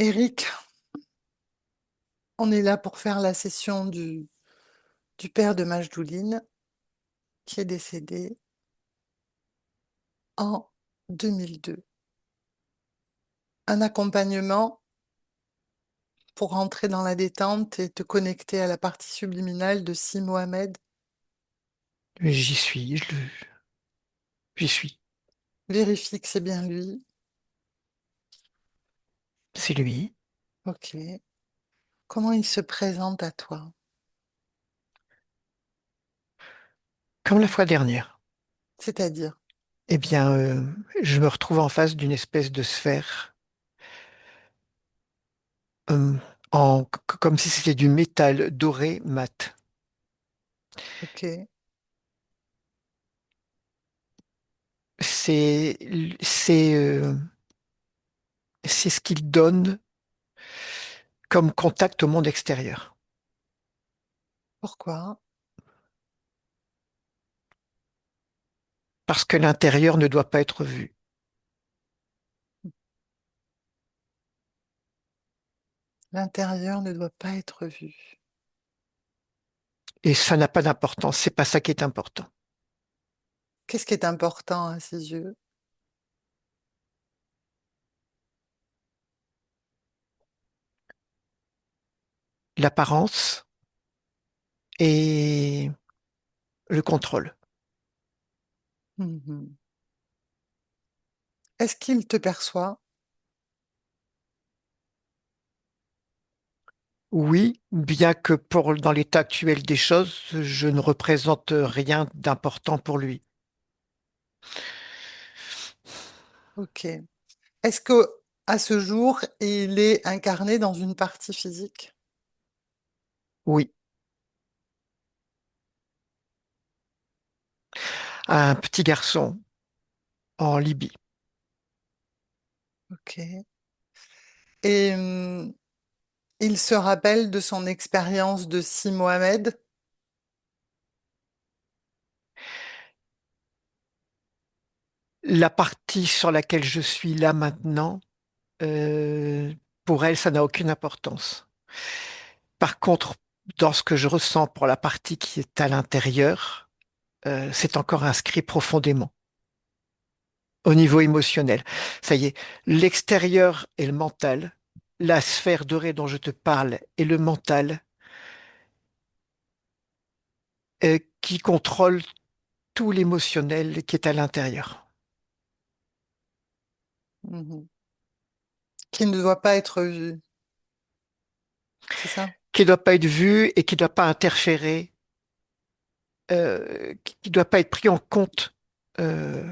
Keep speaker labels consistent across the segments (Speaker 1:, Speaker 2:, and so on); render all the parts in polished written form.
Speaker 1: Eric, on est là pour faire la session du père de Majdouline, qui est décédé en 2002. Un accompagnement pour rentrer dans la détente et te connecter à la partie subliminale de Si Mohamed.
Speaker 2: J'y suis, j'y suis.
Speaker 1: Vérifie que c'est bien lui.
Speaker 2: C'est lui.
Speaker 1: Ok. Comment il se présente à toi?
Speaker 2: Comme la fois dernière.
Speaker 1: C'est-à-dire,
Speaker 2: Eh bien, je me retrouve en face d'une espèce de sphère, euh, comme si c'était du métal doré mat.
Speaker 1: ok.
Speaker 2: C'est, c'est, c'est ce qu'il donne comme contact au monde extérieur.
Speaker 1: Pourquoi?
Speaker 2: Parce que l'intérieur ne doit pas être vu.
Speaker 1: L'intérieur ne doit pas être vu.
Speaker 2: Et ça n'a pas d'importance. C'est pas ça qui est important.
Speaker 1: Qu'est-ce qui est important à ses yeux?
Speaker 2: L'apparence et le contrôle.
Speaker 1: Mhm. Est-ce qu'il te perçoit?
Speaker 2: Oui, bien que dans l'état actuel des choses, je ne représente rien d'important pour lui.
Speaker 1: Ok. Est-ce que à ce jour, il est incarné dans une partie physique?
Speaker 2: Oui, un petit garçon en Libye.
Speaker 1: Ok. Et il se rappelle de son expérience de Si Mohamed?
Speaker 2: La partie sur laquelle je suis là maintenant, euh, pour elle, ça n'a aucune importance. Par contre, dans ce que je ressens pour la partie qui est à l'intérieur, c'est encore inscrit profondément au niveau émotionnel. Ça y est, l'extérieur et le mental, la sphère dorée dont je te parle et le mental qui contrôle tout l'émotionnel qui est à l'intérieur,
Speaker 1: Mhm. Qui ne doit pas être vu, c'est ça?
Speaker 2: qui ne doit pas être vu et qui ne doit pas interférer, qui ne doit pas être pris en compte euh,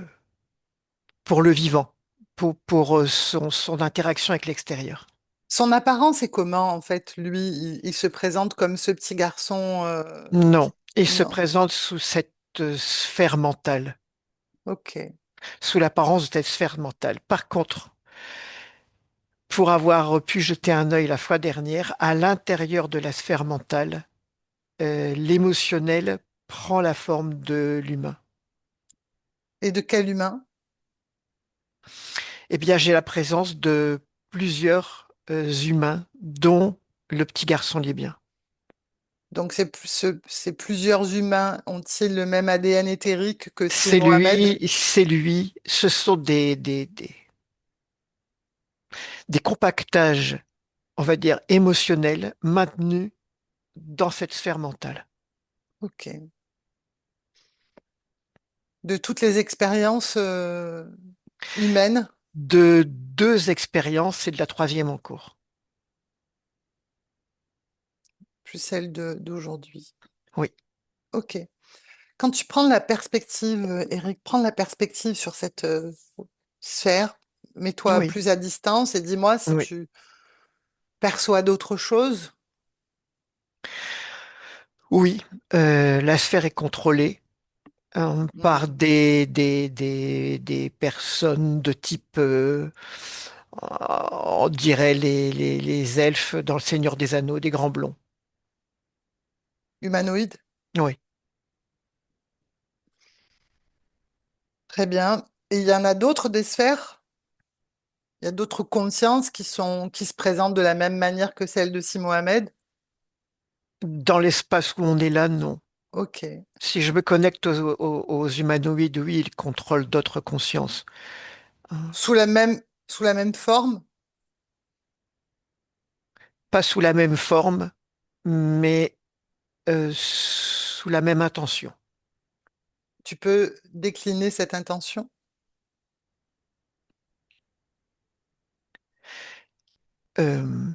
Speaker 2: pour le vivant, pour son interaction avec l'extérieur.
Speaker 1: Son apparence est comment, en fait, lui? Il se présente comme ce petit garçon.
Speaker 2: Non, il se
Speaker 1: Non.
Speaker 2: présente sous cette sphère mentale,
Speaker 1: Ok.
Speaker 2: sous l'apparence de cette sphère mentale. Par contre, pour avoir pu jeter un œil la fois dernière, à l'intérieur de la sphère mentale, l'émotionnel prend la forme de l'humain.
Speaker 1: Et de quel humain?
Speaker 2: Eh bien, j'ai la présence de plusieurs humains, dont le petit garçon libyen.
Speaker 1: Donc, ces plusieurs humains ont-ils le même ADN éthérique que Si
Speaker 2: C'est
Speaker 1: Mohamed?
Speaker 2: lui, c'est lui. Ce sont des compactages, on va dire, émotionnels maintenus dans cette sphère mentale.
Speaker 1: Ok. De toutes les expériences humaines,
Speaker 2: De deux expériences et de la troisième en cours.
Speaker 1: plus celle d'aujourd'hui.
Speaker 2: Oui,
Speaker 1: Ok. Quand tu prends la perspective, Eric, prends la perspective sur cette sphère, mets-toi
Speaker 2: oui,
Speaker 1: plus à distance et dis-moi si
Speaker 2: oui,
Speaker 1: tu perçois d'autres choses.
Speaker 2: oui. La sphère est contrôlée par
Speaker 1: Mhm.
Speaker 2: des personnes de type, on dirait les elfes dans Le Seigneur des Anneaux, des grands blonds.
Speaker 1: Humanoïde,
Speaker 2: Oui.
Speaker 1: très bien. Et il y en a d'autres des sphères? Il y a d'autres consciences qui se présentent de la même manière que celle de Si Mohamed?
Speaker 2: Dans l'espace où on est là, non.
Speaker 1: Ok.
Speaker 2: Si je me connecte aux humanoïdes, oui, ils contrôlent d'autres consciences. Hein.
Speaker 1: Sous la même forme,
Speaker 2: Pas sous la même forme, mais sous la même intention.
Speaker 1: tu peux décliner cette intention.
Speaker 2: Euh,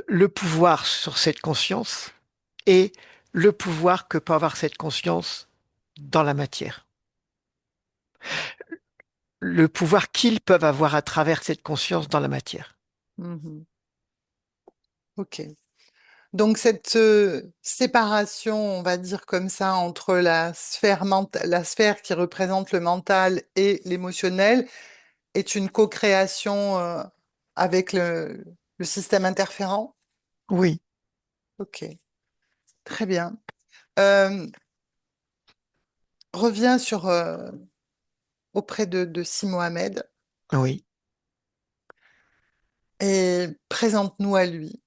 Speaker 2: le pouvoir sur cette conscience et le pouvoir que peut avoir cette conscience dans la matière. Le pouvoir qu'ils peuvent avoir à travers cette conscience dans la matière.
Speaker 1: Mhm. Ok. Donc cette séparation, on va dire comme ça, entre la sphère qui représente le mental et l'émotionnel est une co-création avec le système interférent.
Speaker 2: Oui,
Speaker 1: Ok, très bien. Euh, reviens auprès de Si Mohamed
Speaker 2: oui.
Speaker 1: et présente-nous à lui.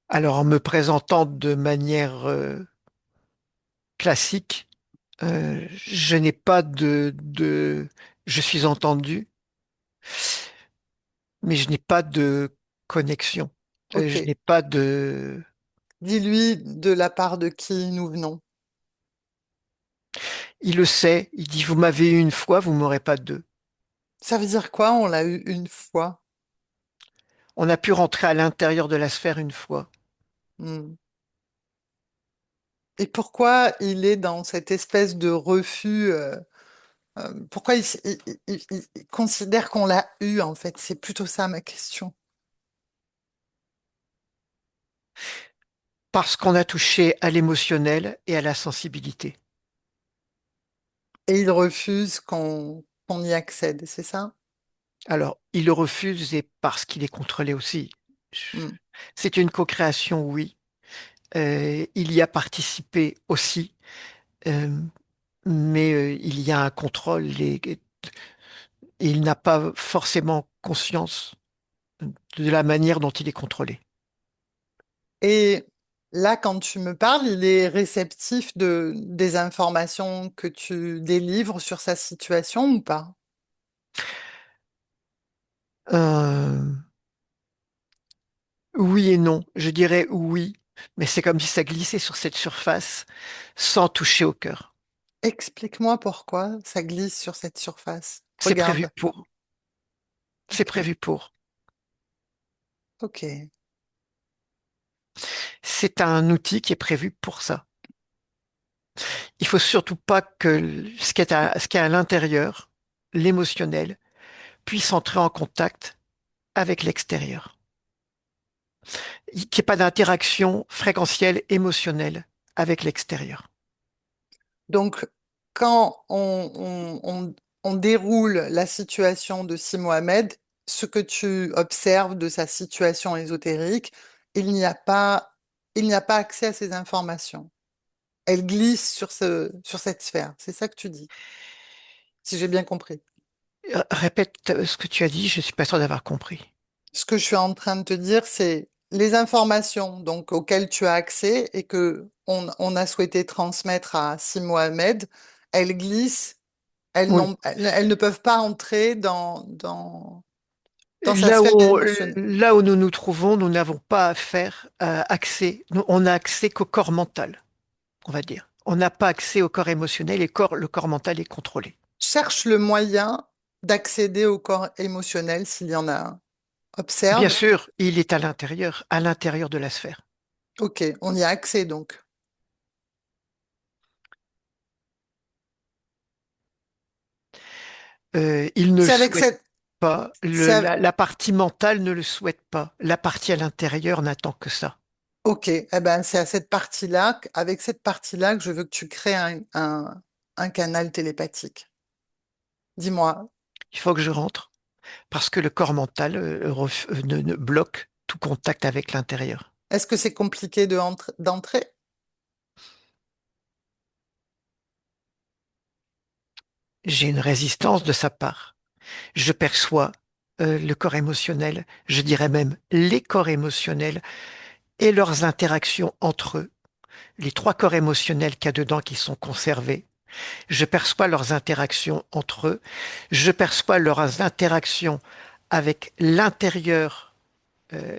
Speaker 2: Alors, en me présentant de manière classique, je n'ai pas je suis entendu, mais je n'ai pas de connexion.
Speaker 1: Ok,
Speaker 2: Je n'ai pas de...
Speaker 1: dis-lui de la part de qui nous venons.
Speaker 2: Il le sait, il dit, vous m'avez eu une fois, vous m'aurez pas deux.
Speaker 1: Ça veut dire quoi? On l'a eu une fois.
Speaker 2: On a pu rentrer à l'intérieur de la sphère une fois.
Speaker 1: Hmm. Et pourquoi il est dans cette espèce de refus? Pourquoi il considère qu'on l'a eu, en fait? C'est plutôt ça ma question.
Speaker 2: Parce qu'on a touché à l'émotionnel et à la sensibilité.
Speaker 1: Et il refuse qu'on y accède, c'est ça?
Speaker 2: Alors, il le refuse et parce qu'il est contrôlé aussi.
Speaker 1: Hmm.
Speaker 2: C'est une co-création, oui. Il y a participé aussi, euh, mais il y a un contrôle et il n'a pas forcément conscience de la manière dont il est contrôlé.
Speaker 1: Et là, quand tu me parles, il est réceptif des informations que tu délivres sur sa situation ou pas?
Speaker 2: Euh, oui et non. Je dirais oui, mais c'est comme si ça glissait sur cette surface sans toucher au cœur.
Speaker 1: Explique-moi pourquoi ça glisse sur cette surface.
Speaker 2: C'est prévu
Speaker 1: Regarde.
Speaker 2: pour. C'est
Speaker 1: Ok,
Speaker 2: prévu pour.
Speaker 1: ok.
Speaker 2: C'est un outil qui est prévu pour ça. Il faut surtout pas que ce qui est à l'intérieur, l'émotionnel, puisse entrer en contact avec l'extérieur. Qu'il n'y ait pas d'interaction fréquentielle émotionnelle avec l'extérieur.
Speaker 1: Donc, quand on déroule la situation de Si Mohamed, ce que tu observes de sa situation ésotérique, il n'y a pas, il n'y a pas accès à ces informations. Elle glisse sur cette sphère. C'est ça que tu dis, si j'ai bien compris.
Speaker 2: Répète ce que tu as dit, je suis pas sûr d'avoir compris.
Speaker 1: Ce que je suis en train de te dire, c'est les informations donc auxquelles tu as accès et que on a souhaité transmettre à Si Mohamed, elles glissent.
Speaker 2: Oui.
Speaker 1: Elles ne peuvent pas entrer dans sa sphère émotionnelle.
Speaker 2: Là où nous nous trouvons, nous n'avons pas accès, on n'a accès qu'au corps mental, on va dire. On n'a pas accès au corps émotionnel et le corps mental est contrôlé.
Speaker 1: Cherche le moyen d'accéder au corps émotionnel s'il y en a un.
Speaker 2: Bien
Speaker 1: Observe.
Speaker 2: sûr, il est à l'intérieur de la sphère.
Speaker 1: Ok, on y a accès donc.
Speaker 2: Il ne le
Speaker 1: C'est avec
Speaker 2: souhaite
Speaker 1: cette,
Speaker 2: pas.
Speaker 1: c'est av-
Speaker 2: La partie mentale ne le souhaite pas. La partie à l'intérieur n'attend que ça.
Speaker 1: ok, eh ben c'est à cette partie-là, avec cette partie-là que je veux que tu crées un canal télépathique. Dis-moi,
Speaker 2: Il faut que je rentre parce que le corps mental ne bloque tout contact avec l'intérieur.
Speaker 1: est-ce que c'est compliqué d'entrer?
Speaker 2: j'ai une résistance de sa part. Je perçois le corps émotionnel, je dirais même les corps émotionnels et leurs interactions entre eux, les trois corps émotionnels qu'il y a dedans qui sont conservés. Je perçois leurs interactions entre eux, je perçois leurs interactions avec l'intérieur,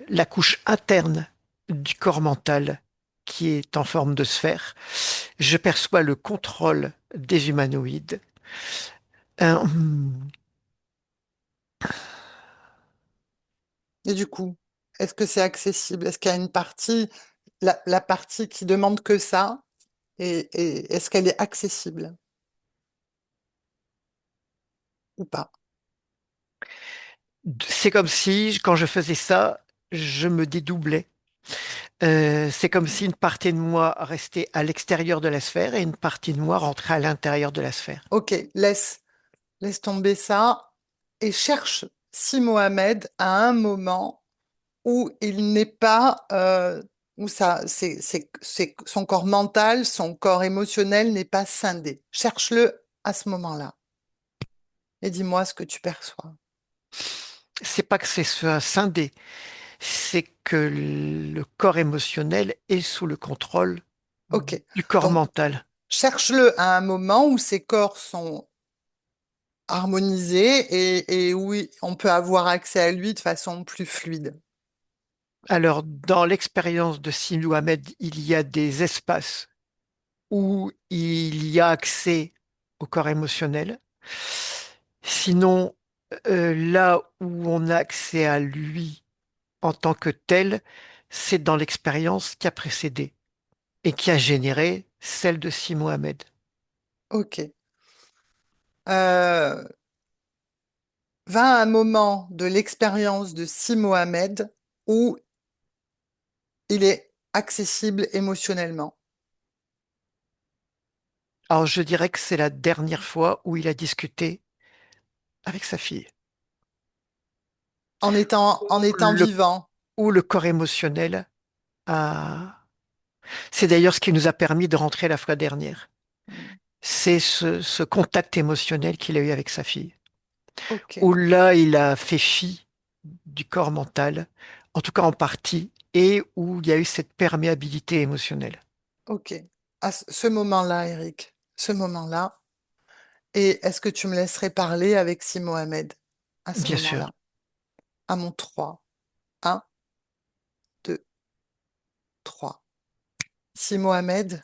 Speaker 2: la couche interne du corps mental qui est en forme de sphère. Je perçois le contrôle des humanoïdes. Euh,
Speaker 1: Et du coup, est-ce que c'est accessible? Est-ce qu'il y a une partie, la partie qui demande que ça, et est-ce qu'elle est accessible ou pas?
Speaker 2: c'est comme si, quand je faisais ça, je me dédoublais. C'est comme si une partie de moi restait à l'extérieur de la sphère et une partie de moi rentrait à l'intérieur de la sphère.
Speaker 1: Ok, laisse tomber ça et cherche si Mohamed à un moment où il n'est pas, où ça, son corps mental, son corps émotionnel n'est pas scindé. Cherche-le à ce moment-là et dis-moi ce que tu perçois.
Speaker 2: C'est pas que c'est soit scindé, c'est que le corps émotionnel est sous le contrôle
Speaker 1: Ok,
Speaker 2: du corps
Speaker 1: donc
Speaker 2: mental.
Speaker 1: cherche-le à un moment où ces corps sont harmonisés et où on peut avoir accès à lui de façon plus fluide.
Speaker 2: Alors, dans l'expérience de Sindou Ahmed, il y a des espaces où il y a accès au corps émotionnel. Sinon, là où on a accès à lui en tant que tel, c'est dans l'expérience qui a précédé et qui a généré celle de Si Mohamed.
Speaker 1: Ok. Euh, vint un moment de l'expérience de Si Mohamed où il est accessible émotionnellement,
Speaker 2: Alors, je dirais que c'est la dernière fois où il a discuté avec sa fille,
Speaker 1: en
Speaker 2: où
Speaker 1: étant vivant.
Speaker 2: où le corps émotionnel a... C'est d'ailleurs ce qui nous a permis de rentrer la fois dernière. C'est ce contact émotionnel qu'il a eu avec sa fille,
Speaker 1: Ok,
Speaker 2: où là, il a fait fi du corps mental, en tout cas en partie, et où il y a eu cette perméabilité émotionnelle.
Speaker 1: ok. À ce moment-là, Eric, ce moment-là. Et est-ce que tu me laisserais parler avec Si Mohamed à ce
Speaker 2: Bien sûr.
Speaker 1: moment-là? À mon 3. Un, 2, 3. Si Mohamed,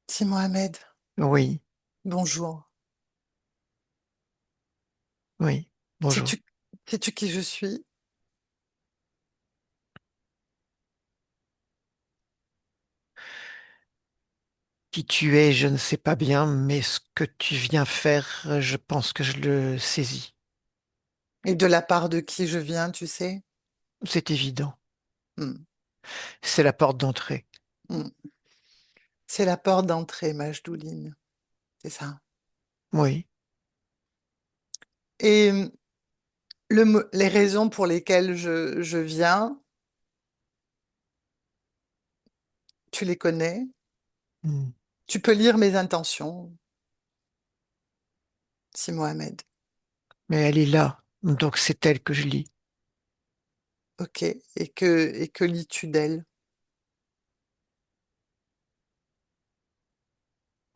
Speaker 1: Si Mohamed,
Speaker 2: Oui,
Speaker 1: bonjour.
Speaker 2: oui. Bonjour.
Speaker 1: Sais-tu, sais-tu qui je suis?
Speaker 2: Qui tu es, je ne sais pas bien, mais ce que tu viens faire, je pense que je le saisis.
Speaker 1: Et de la part de qui je viens, tu sais?
Speaker 2: C'est évident.
Speaker 1: Hmm,
Speaker 2: C'est la porte d'entrée.
Speaker 1: hmm. C'est la porte d'entrée, Majdouline. C'est ça.
Speaker 2: Oui.
Speaker 1: Et les raisons pour lesquelles je viens, tu les connais.
Speaker 2: Mm.
Speaker 1: Tu peux lire mes intentions, si Mohamed.
Speaker 2: Mais elle est là, donc c'est elle que je lis.
Speaker 1: Ok. Et que lis-tu d'elle?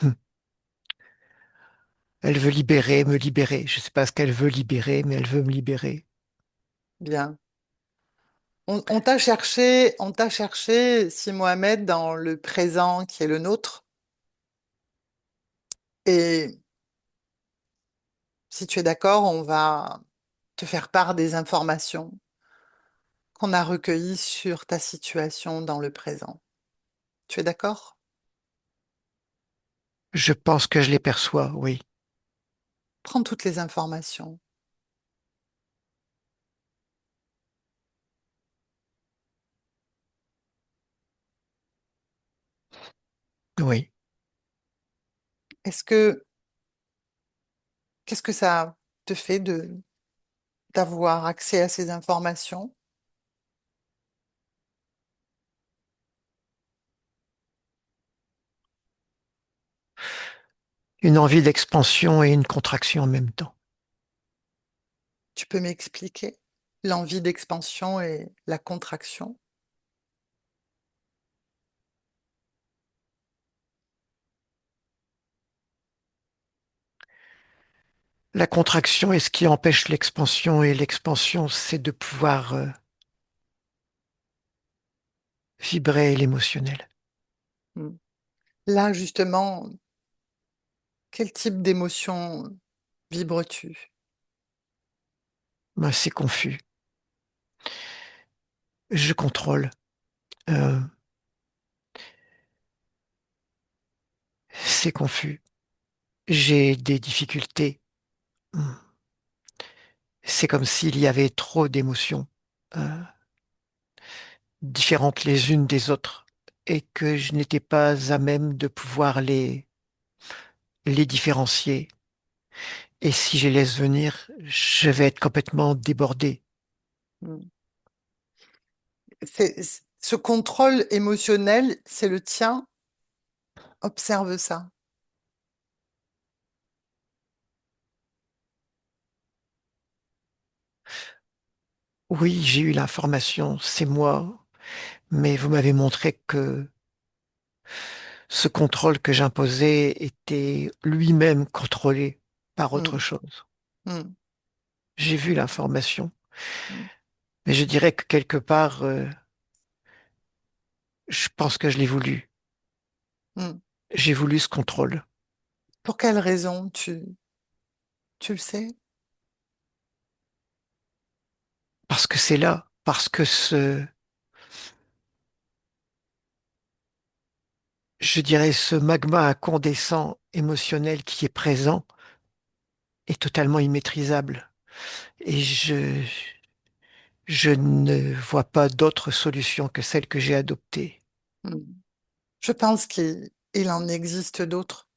Speaker 2: Mm. Elle veut libérer, me libérer. Je ne sais pas ce qu'elle veut libérer, mais elle veut me libérer.
Speaker 1: Bien. On t'a cherché, si Mohamed, dans le présent qui est le nôtre. Et si tu es d'accord, on va te faire part des informations qu'on a recueillies sur ta situation dans le présent. Tu es d'accord?
Speaker 2: Je pense que je les perçois, oui.
Speaker 1: Prends toutes les informations.
Speaker 2: Oui.
Speaker 1: Est-ce que, qu'est-ce que ça te fait d'avoir accès à ces informations?
Speaker 2: une envie d'expansion et une contraction en même temps.
Speaker 1: Tu peux m'expliquer l'envie d'expansion et la contraction?
Speaker 2: La contraction est ce qui empêche l'expansion et l'expansion, c'est de pouvoir vibrer l'émotionnel.
Speaker 1: Hmm. Là, justement, quel type d'émotion vibres-tu?
Speaker 2: Ben, c'est confus. Je contrôle. Euh, c'est confus. J'ai des difficultés. C'est comme s'il y avait trop d'émotions différentes les unes des autres et que je n'étais pas à même de pouvoir les différencier. Et si je les laisse venir, je vais être complètement débordé.
Speaker 1: Hmm. Ce contrôle émotionnel, c'est le tien. Observe ça.
Speaker 2: Oui, j'ai eu l'information, c'est moi, mais vous m'avez montré que ce contrôle que j'imposais était lui-même contrôlé par autre
Speaker 1: Hmm,
Speaker 2: chose.
Speaker 1: hmm,
Speaker 2: J'ai vu l'information,
Speaker 1: hmm,
Speaker 2: mais je dirais que quelque part, je pense que je l'ai voulu.
Speaker 1: hmm.
Speaker 2: J'ai voulu ce contrôle.
Speaker 1: Pour quelle raison tu le sais?
Speaker 2: Parce que c'est là, parce que je dirais, ce magma incandescent émotionnel qui est présent est totalement immaîtrisable. Et je ne vois pas d'autre solution que celle que j'ai adoptée.
Speaker 1: Hmm. Je pense qu'il en existe d'autres,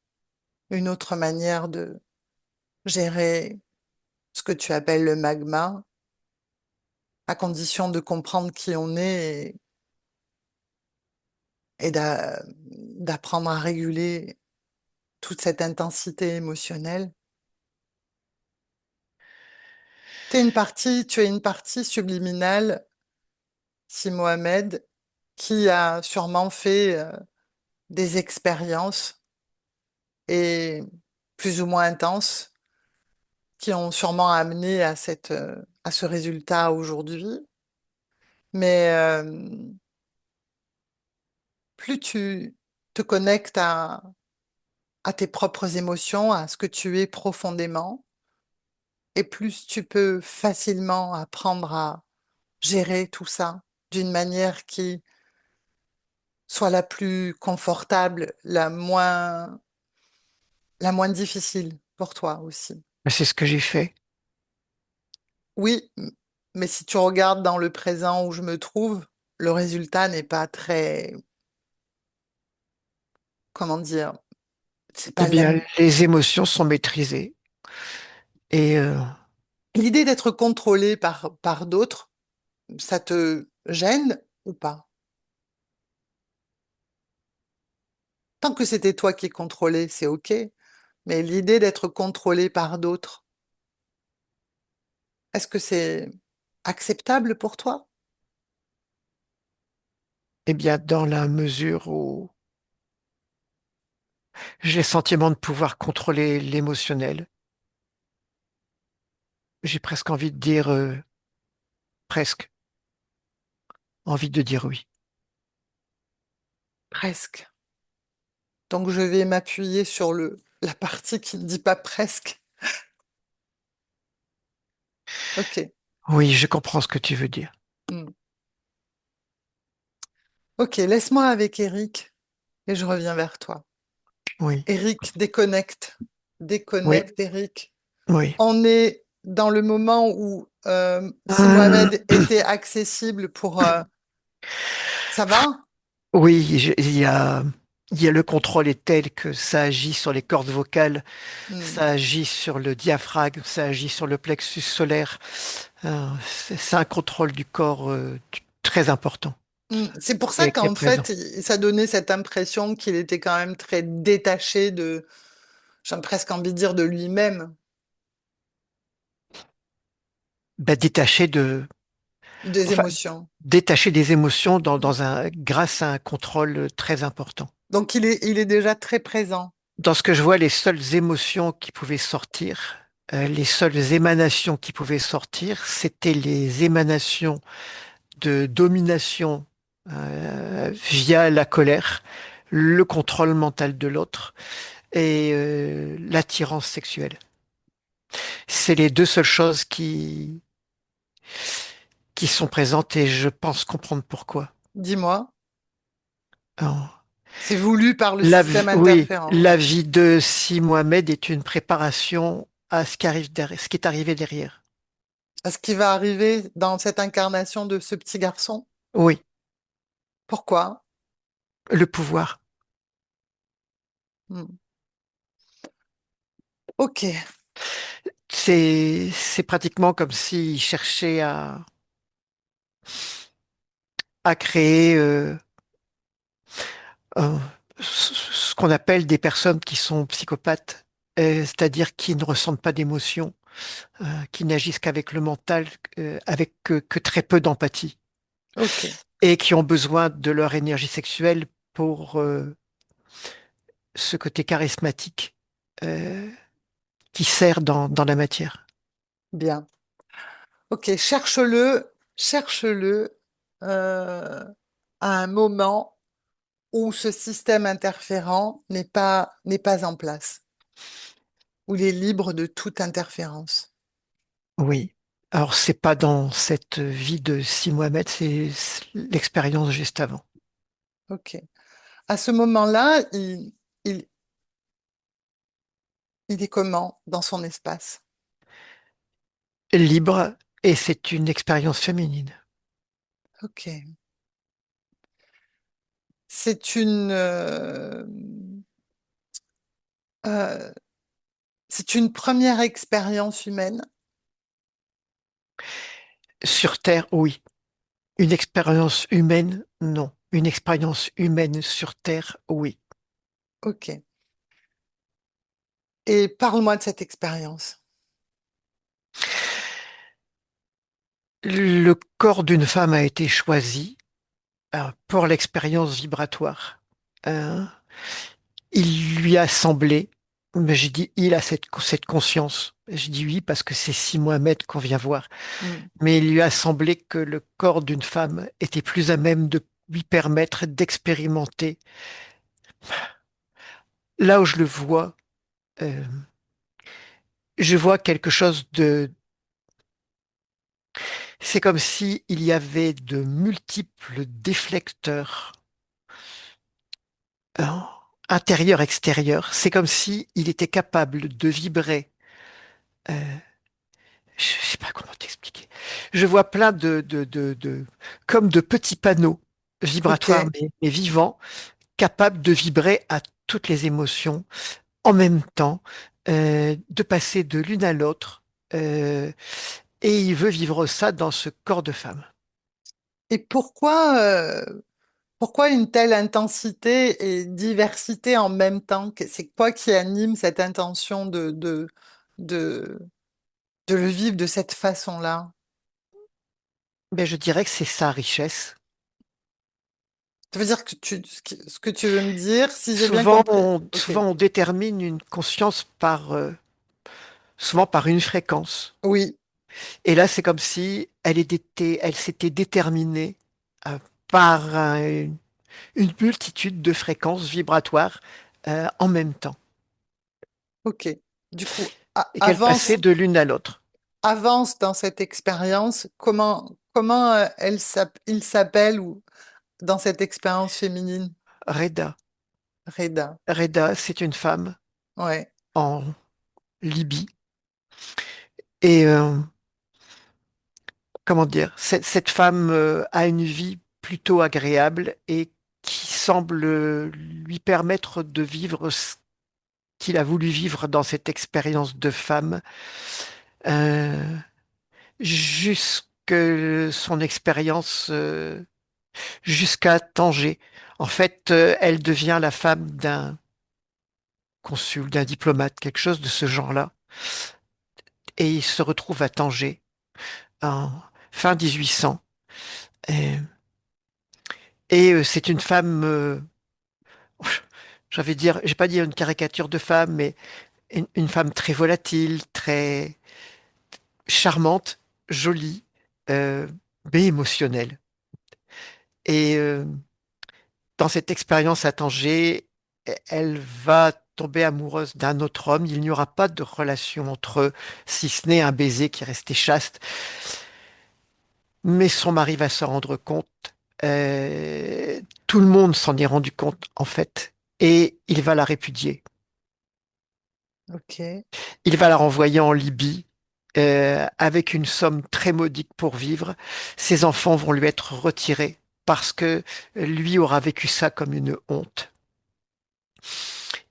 Speaker 1: une autre manière de gérer ce que tu appelles le magma, à condition de comprendre qui on est et d'apprendre à réguler toute cette intensité émotionnelle. Tu es une partie subliminale, si Mohamed, qui a sûrement fait des expériences et plus ou moins intenses qui ont sûrement amené à à ce résultat aujourd'hui. Mais plus tu te connectes à tes propres émotions, à ce que tu es profondément, et plus tu peux facilement apprendre à gérer tout ça d'une manière qui soit la plus confortable, la moins difficile pour toi aussi.
Speaker 2: Mais c'est ce que j'ai fait.
Speaker 1: Oui, mais si tu regardes dans le présent où je me trouve, le résultat n'est pas très, comment dire, c'est
Speaker 2: Eh
Speaker 1: pas la...
Speaker 2: bien, les émotions sont maîtrisées. Et
Speaker 1: L'idée d'être contrôlé par d'autres, ça te gêne ou pas? Tant que c'était toi qui contrôlais, c'est OK. Mais l'idée d'être contrôlé par d'autres, est-ce que c'est acceptable pour toi?
Speaker 2: eh bien, dans la mesure où j'ai le sentiment de pouvoir contrôler l'émotionnel, j'ai presque envie de dire, presque envie de dire oui.
Speaker 1: Presque. Donc je vais m'appuyer sur la partie qui ne dit pas presque. OK.
Speaker 2: Oui, je comprends ce que tu veux dire.
Speaker 1: Hmm. OK, laisse-moi avec Eric et je reviens vers toi.
Speaker 2: Oui,
Speaker 1: Eric, déconnecte.
Speaker 2: oui,
Speaker 1: Déconnecte, Eric.
Speaker 2: oui.
Speaker 1: On est dans le moment où si
Speaker 2: Euh,
Speaker 1: Mohamed était accessible pour... ça va?
Speaker 2: Oui, il y a le contrôle est tel que ça agit sur les cordes vocales,
Speaker 1: Hmm.
Speaker 2: ça agit sur le diaphragme, ça agit sur le plexus solaire. C'est un contrôle du corps très important
Speaker 1: C'est pour ça
Speaker 2: qui est
Speaker 1: qu'en
Speaker 2: présent.
Speaker 1: fait, ça donnait cette impression qu'il était quand même très détaché j'ai presque envie de dire de lui-même,
Speaker 2: Ben,
Speaker 1: des
Speaker 2: enfin,
Speaker 1: émotions.
Speaker 2: détaché des émotions grâce à un contrôle très important.
Speaker 1: Donc il est déjà très présent.
Speaker 2: Dans ce que je vois, les seules émotions qui pouvaient sortir, les seules émanations qui pouvaient sortir, c'était les émanations de domination via la colère, le contrôle mental de l'autre et l'attirance sexuelle. C'est les deux seules choses qui sont présentes et je pense comprendre pourquoi.
Speaker 1: Dis-moi,
Speaker 2: Alors,
Speaker 1: c'est voulu par le système
Speaker 2: oui,
Speaker 1: interférent.
Speaker 2: la vie de Si Mohamed est une préparation à ce qui arrive derrière, ce qui est arrivé derrière.
Speaker 1: Ce qui va arriver dans cette incarnation de ce petit garçon?
Speaker 2: Oui,
Speaker 1: Pourquoi?
Speaker 2: le pouvoir.
Speaker 1: Hmm. Ok,
Speaker 2: C'est pratiquement comme s'il cherchait à créer un- ce qu'on appelle des personnes qui sont psychopathes, c'est-à-dire qui ne ressentent pas d'émotion, qui n'agissent qu'avec le mental, avec que très peu d'empathie,
Speaker 1: ok,
Speaker 2: et qui ont besoin de leur énergie sexuelle pour ce côté charismatique qui sert dans la matière.
Speaker 1: bien. Ok, cherche-le euh, à un moment où ce système interférent n'est pas en place, où il est libre de toute interférence.
Speaker 2: Oui. Alors, c'est pas dans cette vie de Si Mohamed, c'est l'expérience juste avant.
Speaker 1: Ok. À ce moment-là, il, il est comment dans son espace?
Speaker 2: Libre, et c'est une expérience féminine.
Speaker 1: Ok. C'est une, euh, c'est une première expérience humaine.
Speaker 2: Sur Terre, oui. Une expérience humaine, non. Une expérience humaine sur Terre, oui.
Speaker 1: Ok. Et parle-moi de cette expérience.
Speaker 2: Le corps d'une femme a été choisi pour l'expérience vibratoire. Hein. Il lui a semblé, mais je dis il a cette conscience. Je dis oui parce que c'est Si Mohamed qu'on vient voir.
Speaker 1: Hmm.
Speaker 2: Mais il lui a semblé que le corps d'une femme était plus à même de lui permettre d'expérimenter. Là où euh, je vois quelque chose de. C'est comme si il y avait de multiples déflecteurs hein, intérieurs, extérieurs. C'est comme si il était capable de vibrer. euh, je sais pas comment t'expliquer. Je vois plein comme de petits panneaux
Speaker 1: Ok.
Speaker 2: vibratoires, mais vivants, capables de vibrer à toutes les émotions en même temps, de passer de l'une à l'autre. euh, et il veut vivre ça dans ce corps de femme.
Speaker 1: Et pourquoi une telle intensité et diversité en même temps? C'est quoi qui anime cette intention de, de le vivre de cette façon-là?
Speaker 2: Mais je dirais que c'est sa richesse.
Speaker 1: Ça veut dire que ce que tu veux me dire, si j'ai bien compris. Ok.
Speaker 2: Souvent on détermine une conscience souvent par une fréquence.
Speaker 1: Oui,
Speaker 2: Et là, c'est comme si elle s'était déterminée euh, par une multitude de fréquences vibratoires en même temps
Speaker 1: ok. Du coup,
Speaker 2: et qu'elle
Speaker 1: avance,
Speaker 2: passait de l'une à l'autre.
Speaker 1: avance dans cette expérience. Comment il s'appelle ou dans cette expérience féminine,
Speaker 2: Reda.
Speaker 1: Reda.
Speaker 2: Reda, c'est une femme
Speaker 1: Ouais,
Speaker 2: en Libye. Et comment dire, cette femme a une vie plutôt agréable et qui semble lui permettre de vivre ce qu'il a voulu vivre dans cette expérience de femme euh, jusque son expérience jusqu'à Tanger. En fait, elle devient la femme d'un consul, d'un diplomate, quelque chose de ce genre-là. Et il se retrouve à Tanger en fin 1800. Et, c'est une femme, j'avais dire, j'ai pas dit une caricature de femme, mais une femme très volatile, très charmante, jolie, euh, mais émotionnelle. Et dans cette expérience à Tanger, elle va tomber amoureuse d'un autre homme. Il n'y aura pas de relation entre eux, si ce n'est un baiser qui est resté chaste. Mais son mari va se rendre compte. Tout le monde s'en est rendu compte, en fait. Et il va la répudier.
Speaker 1: Ok.
Speaker 2: Il va la renvoyer en Libye avec une somme très modique pour vivre. Ses enfants vont lui être retirés parce que lui aura vécu ça comme une honte.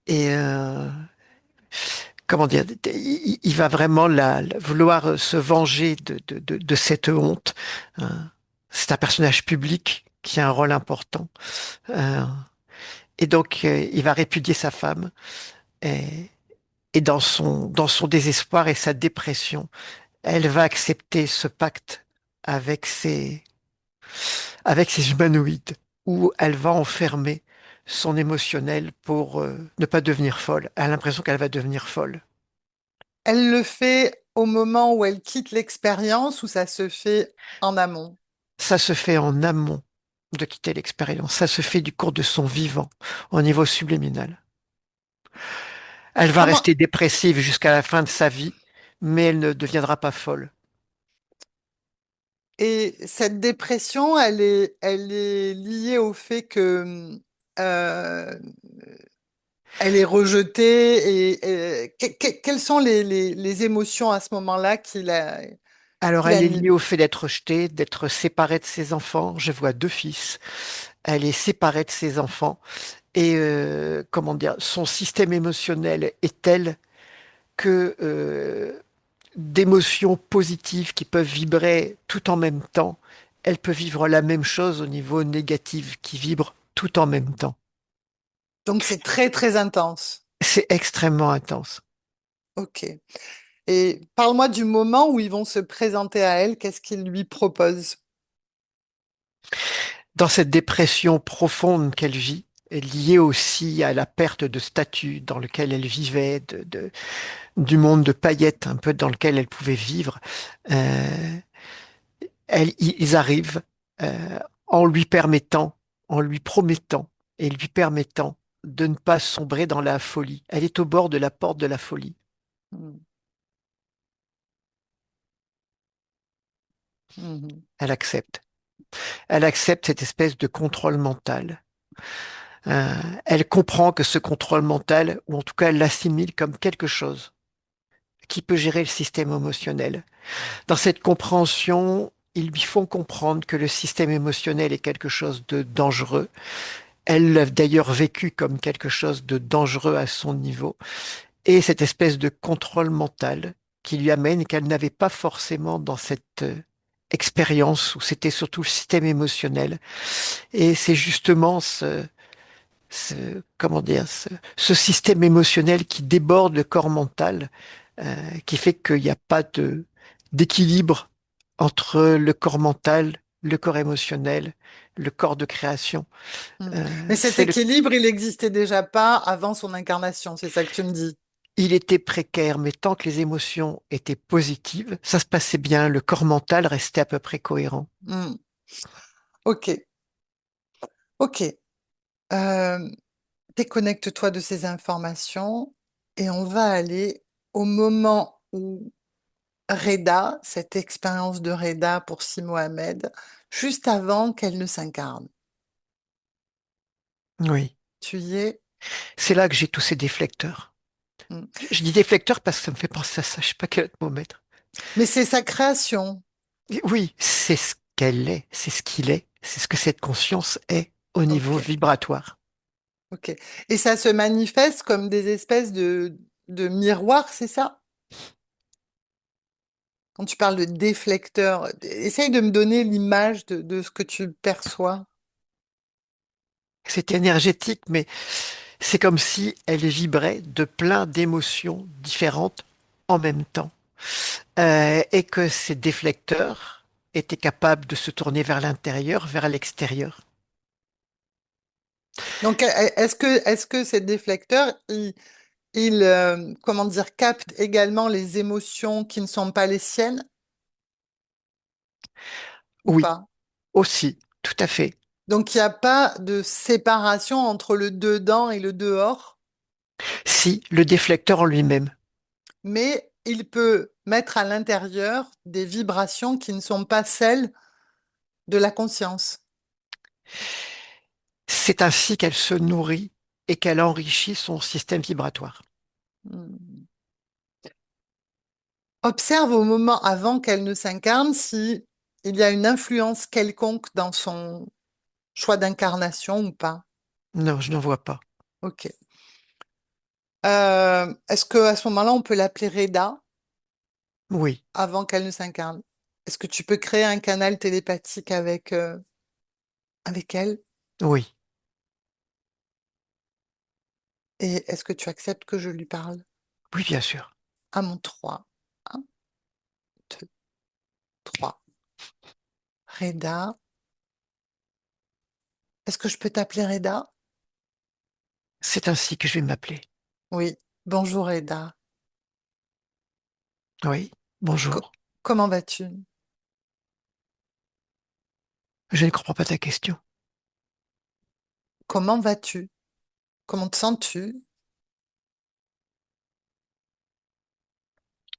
Speaker 2: Et comment dire, il va vraiment vouloir se venger de cette honte. Hein. C'est un personnage public qui a un rôle important. Euh, et donc, il va répudier sa femme. Et, et dans son désespoir et sa dépression, elle va accepter ce pacte avec avec ses humanoïdes, où elle va enfermer son émotionnel pour ne pas devenir folle. Elle a l'impression qu'elle va devenir folle.
Speaker 1: Elle le fait au moment où elle quitte l'expérience ou ça se fait en amont?
Speaker 2: Ça se fait en amont de quitter l'expérience. Ça se fait du cours de son vivant, au niveau subliminal. Elle va
Speaker 1: Comment?
Speaker 2: rester dépressive jusqu'à la fin de sa vie, mais elle ne deviendra pas folle.
Speaker 1: Et cette dépression, elle est liée au fait que euh, elle est rejetée quelles sont les émotions à ce moment-là
Speaker 2: Alors,
Speaker 1: qui
Speaker 2: elle est liée
Speaker 1: l'animent?
Speaker 2: au fait d'être rejetée, d'être séparée de ses enfants. Je vois deux fils. Elle est séparée de ses enfants. Et comment dire, son système émotionnel est tel que d'émotions positives qui peuvent vibrer tout en même temps, elle peut vivre la même chose au niveau négatif qui vibre tout en même temps.
Speaker 1: Donc c'est très très intense.
Speaker 2: C'est extrêmement intense.
Speaker 1: Ok. Et parle-moi du moment où ils vont se présenter à elle, qu'est-ce qu'ils lui proposent?
Speaker 2: Dans cette dépression profonde qu'elle vit, liée aussi à la perte de statut dans lequel elle vivait, du monde de paillettes un peu dans lequel elle pouvait vivre, euh, ils arrivent euh, en lui permettant, en lui promettant et lui permettant de ne pas sombrer dans la folie. Elle est au bord de la porte de la folie.
Speaker 1: Hmm. Mhm.
Speaker 2: Elle accepte. Elle accepte cette espèce de contrôle mental. Euh, Elle comprend que ce contrôle mental, ou en tout cas elle l'assimile comme quelque chose qui peut gérer le système émotionnel. Dans cette compréhension, ils lui font comprendre que le système émotionnel est quelque chose de dangereux. Elle l'a d'ailleurs vécu comme quelque chose de dangereux à son niveau. Et cette espèce de contrôle mental qui lui amène qu'elle n'avait pas forcément dans cette expérience où c'était surtout le système émotionnel. Et c'est justement comment dire, ce système émotionnel qui déborde le corps mental, qui fait qu'il n'y a pas d'équilibre entre le corps mental, le corps émotionnel, le corps de création.
Speaker 1: Hmm.
Speaker 2: Euh,
Speaker 1: Mais cet
Speaker 2: c'est le,
Speaker 1: équilibre, il n'existait déjà pas avant son incarnation, c'est ça que tu me dis.
Speaker 2: il était précaire, mais tant que les émotions étaient positives, ça se passait bien, le corps mental restait à peu près cohérent.
Speaker 1: Hmm. Ok, ok. Euh, Déconnecte-toi de ces informations et on va aller au moment où Reda, cette expérience de Reda pour Si Mohamed, juste avant qu'elle ne s'incarne.
Speaker 2: Oui,
Speaker 1: Tu y es?
Speaker 2: c'est là que j'ai tous ces déflecteurs.
Speaker 1: Hmm.
Speaker 2: Je dis déflecteurs parce que ça me fait penser à ça, je sais pas quel autre mot mettre.
Speaker 1: Mais c'est sa création.
Speaker 2: Et oui, c'est ce qu'elle est, c'est ce qu'il est, c'est ce que cette conscience est au niveau
Speaker 1: Ok,
Speaker 2: vibratoire.
Speaker 1: ok. Et ça se manifeste comme des espèces de miroirs, c'est ça? Quand tu parles de déflecteur, essaye de me donner l'image de ce que tu perçois.
Speaker 2: C'est énergétique, mais C'est comme si elle vibrait de plein d'émotions différentes en même temps. Et que ces déflecteurs étaient capables de se tourner vers l'intérieur, vers l'extérieur.
Speaker 1: Donc, est-ce que ces déflecteurs, ils, comment dire, captent également les émotions qui ne sont pas les siennes ou
Speaker 2: Oui,
Speaker 1: pas?
Speaker 2: aussi, tout à fait.
Speaker 1: Donc, il n'y a pas de séparation entre le dedans et le dehors,
Speaker 2: Si, le déflecteur en lui-même.
Speaker 1: mais il peut mettre à l'intérieur des vibrations qui ne sont pas celles de la conscience.
Speaker 2: C'est ainsi qu'elle se nourrit et qu'elle enrichit son système vibratoire.
Speaker 1: Hmm. Observe au moment avant qu'elle ne s'incarne si il y a une influence quelconque dans son choix d'incarnation ou pas.
Speaker 2: Non, je n'en vois pas.
Speaker 1: Ok. Est-ce que à ce moment-là, on peut l'appeler Reda
Speaker 2: Oui,
Speaker 1: avant qu'elle ne s'incarne? Est-ce que tu peux créer un canal télépathique avec elle?
Speaker 2: oui,
Speaker 1: Et est-ce que tu acceptes que je lui parle?
Speaker 2: oui, bien sûr.
Speaker 1: À mon 3. 1, 2, 3. Reda. Est-ce que je peux t'appeler Reda?
Speaker 2: C'est ainsi que je vais m'appeler.
Speaker 1: Oui. Bonjour Reda.
Speaker 2: Oui,
Speaker 1: Co-
Speaker 2: bonjour.
Speaker 1: comment vas-tu?
Speaker 2: Je ne comprends pas ta question.
Speaker 1: Comment vas-tu? Comment te sens-tu?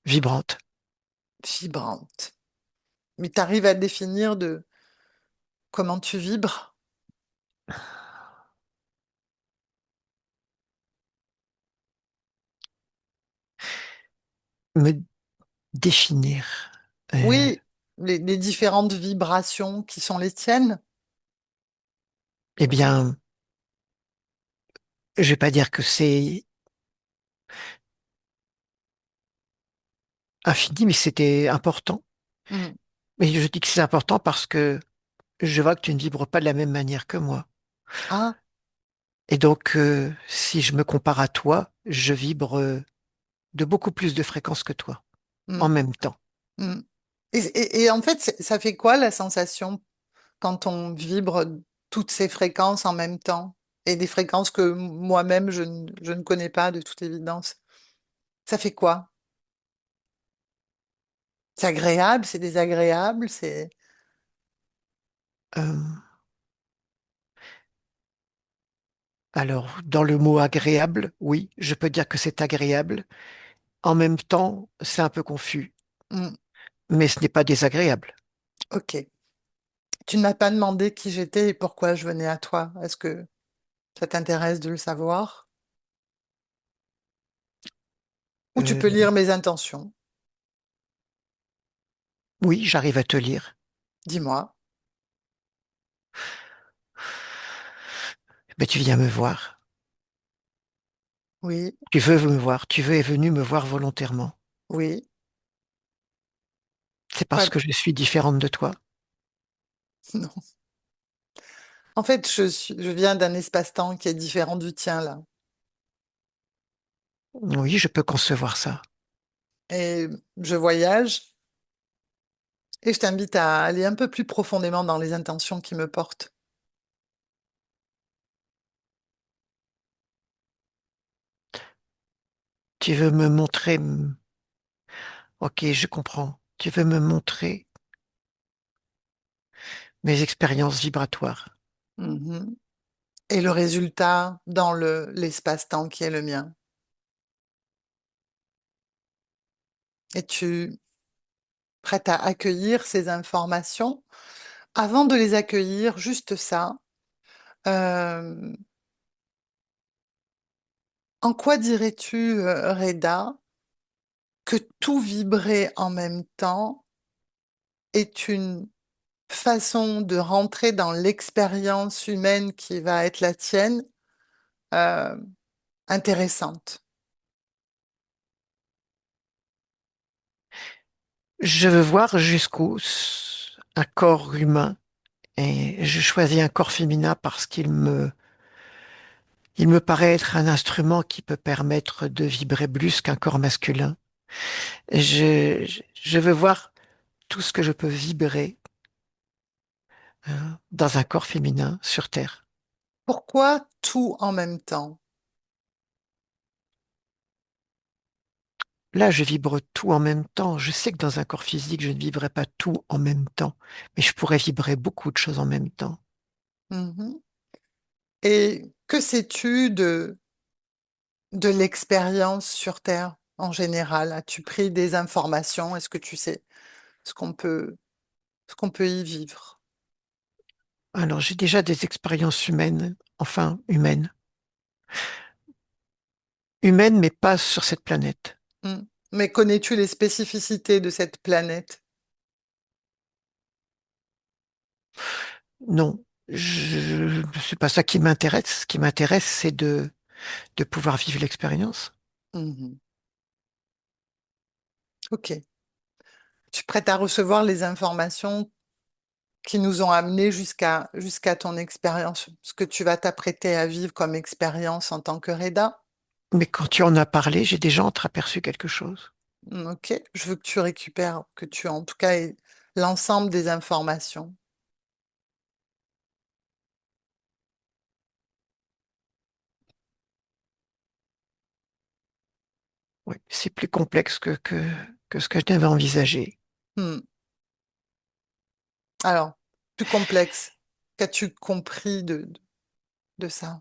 Speaker 2: Vibrante.
Speaker 1: Vibrante. Mais tu arrives à définir de comment tu vibres?
Speaker 2: Me définir. Euh,
Speaker 1: Oui, les différentes vibrations qui sont les tiennes.
Speaker 2: eh bien, je vais pas dire que c'est infini, mais c'était important.
Speaker 1: Hmm.
Speaker 2: Mais je dis que c'est important parce que je vois que tu ne vibres pas de la même manière que moi.
Speaker 1: Ah,
Speaker 2: Et donc, si je me compare à toi, je vibre de beaucoup plus de fréquences que toi,
Speaker 1: hmm,
Speaker 2: en même temps.
Speaker 1: hmm. Et en fait, ça fait quoi la sensation quand on vibre toutes ces fréquences en même temps et des fréquences que moi-même je ne connais pas de toute évidence? Ça fait quoi? C'est agréable, c'est désagréable, c'est...
Speaker 2: Euh, alors, dans le mot agréable, oui, je peux dire que c'est agréable. En même temps, c'est un peu confus,
Speaker 1: Hmm,
Speaker 2: mais ce n'est pas désagréable.
Speaker 1: ok. Tu ne m'as pas demandé qui j'étais et pourquoi je venais à toi. Est-ce que ça t'intéresse de le savoir? Ou tu
Speaker 2: Euh,
Speaker 1: peux lire mes intentions.
Speaker 2: oui, j'arrive à te lire.
Speaker 1: Dis-moi.
Speaker 2: Mais tu viens me voir.
Speaker 1: Oui,
Speaker 2: Tu veux me voir. Tu veux es venu me voir volontairement.
Speaker 1: oui.
Speaker 2: C'est parce
Speaker 1: Quoi?
Speaker 2: que je suis différente de toi.
Speaker 1: Non. En fait, je viens d'un espace-temps qui est différent du tien, là.
Speaker 2: Oui, je peux concevoir ça.
Speaker 1: Et je voyage et je t'invite à aller un peu plus profondément dans les intentions qui me portent.
Speaker 2: Tu veux me montrer. Ok, je comprends. Tu veux me montrer mes expériences vibratoires.
Speaker 1: Mhm. Et le résultat dans l'espace-temps qui est le mien. Es-tu prête à accueillir ces informations? Avant de les accueillir, juste ça, euh, en quoi dirais-tu, Reda, que tout vibrer en même temps est une façon de rentrer dans l'expérience humaine qui va être la tienne, euh, intéressante.
Speaker 2: Je veux voir jusqu'où un corps humain, et je choisis un corps féminin parce qu'il me Il me paraît être un instrument qui peut permettre de vibrer plus qu'un corps masculin. Je veux voir tout ce que je peux vibrer, hein, dans un corps féminin sur Terre.
Speaker 1: Pourquoi tout en même temps?
Speaker 2: Là, je vibre tout en même temps. Je sais que dans un corps physique, je ne vibrerai pas tout en même temps, mais je pourrais vibrer beaucoup de choses en même temps.
Speaker 1: Mhm. Et que sais-tu de l'expérience sur Terre en général? As-tu pris des informations? Est-ce que tu sais ce qu'on peut, ce qu'on peut y vivre?
Speaker 2: Alors, j'ai déjà des expériences humaines, enfin humaines. Humaines, mais pas sur cette planète.
Speaker 1: Hmm. Mais connais-tu les spécificités de cette planète?
Speaker 2: Non, c'est pas ça qui m'intéresse. Ce qui m'intéresse, c'est de pouvoir vivre l'expérience.
Speaker 1: Mhm. Ok. Tu es prête à recevoir les informations qui nous ont amenés jusqu'à ton expérience, ce que tu vas t'apprêter à vivre comme expérience en tant que Reda?
Speaker 2: Mais quand tu en as parlé, j'ai déjà entreaperçu quelque chose.
Speaker 1: Ok. Je veux que tu récupères, que tu en tout cas aies l'ensemble des informations.
Speaker 2: Oui, c'est plus complexe que ce que je n'avais envisagé.
Speaker 1: Hmm. Alors, plus complexe. Qu'as-tu compris de ça,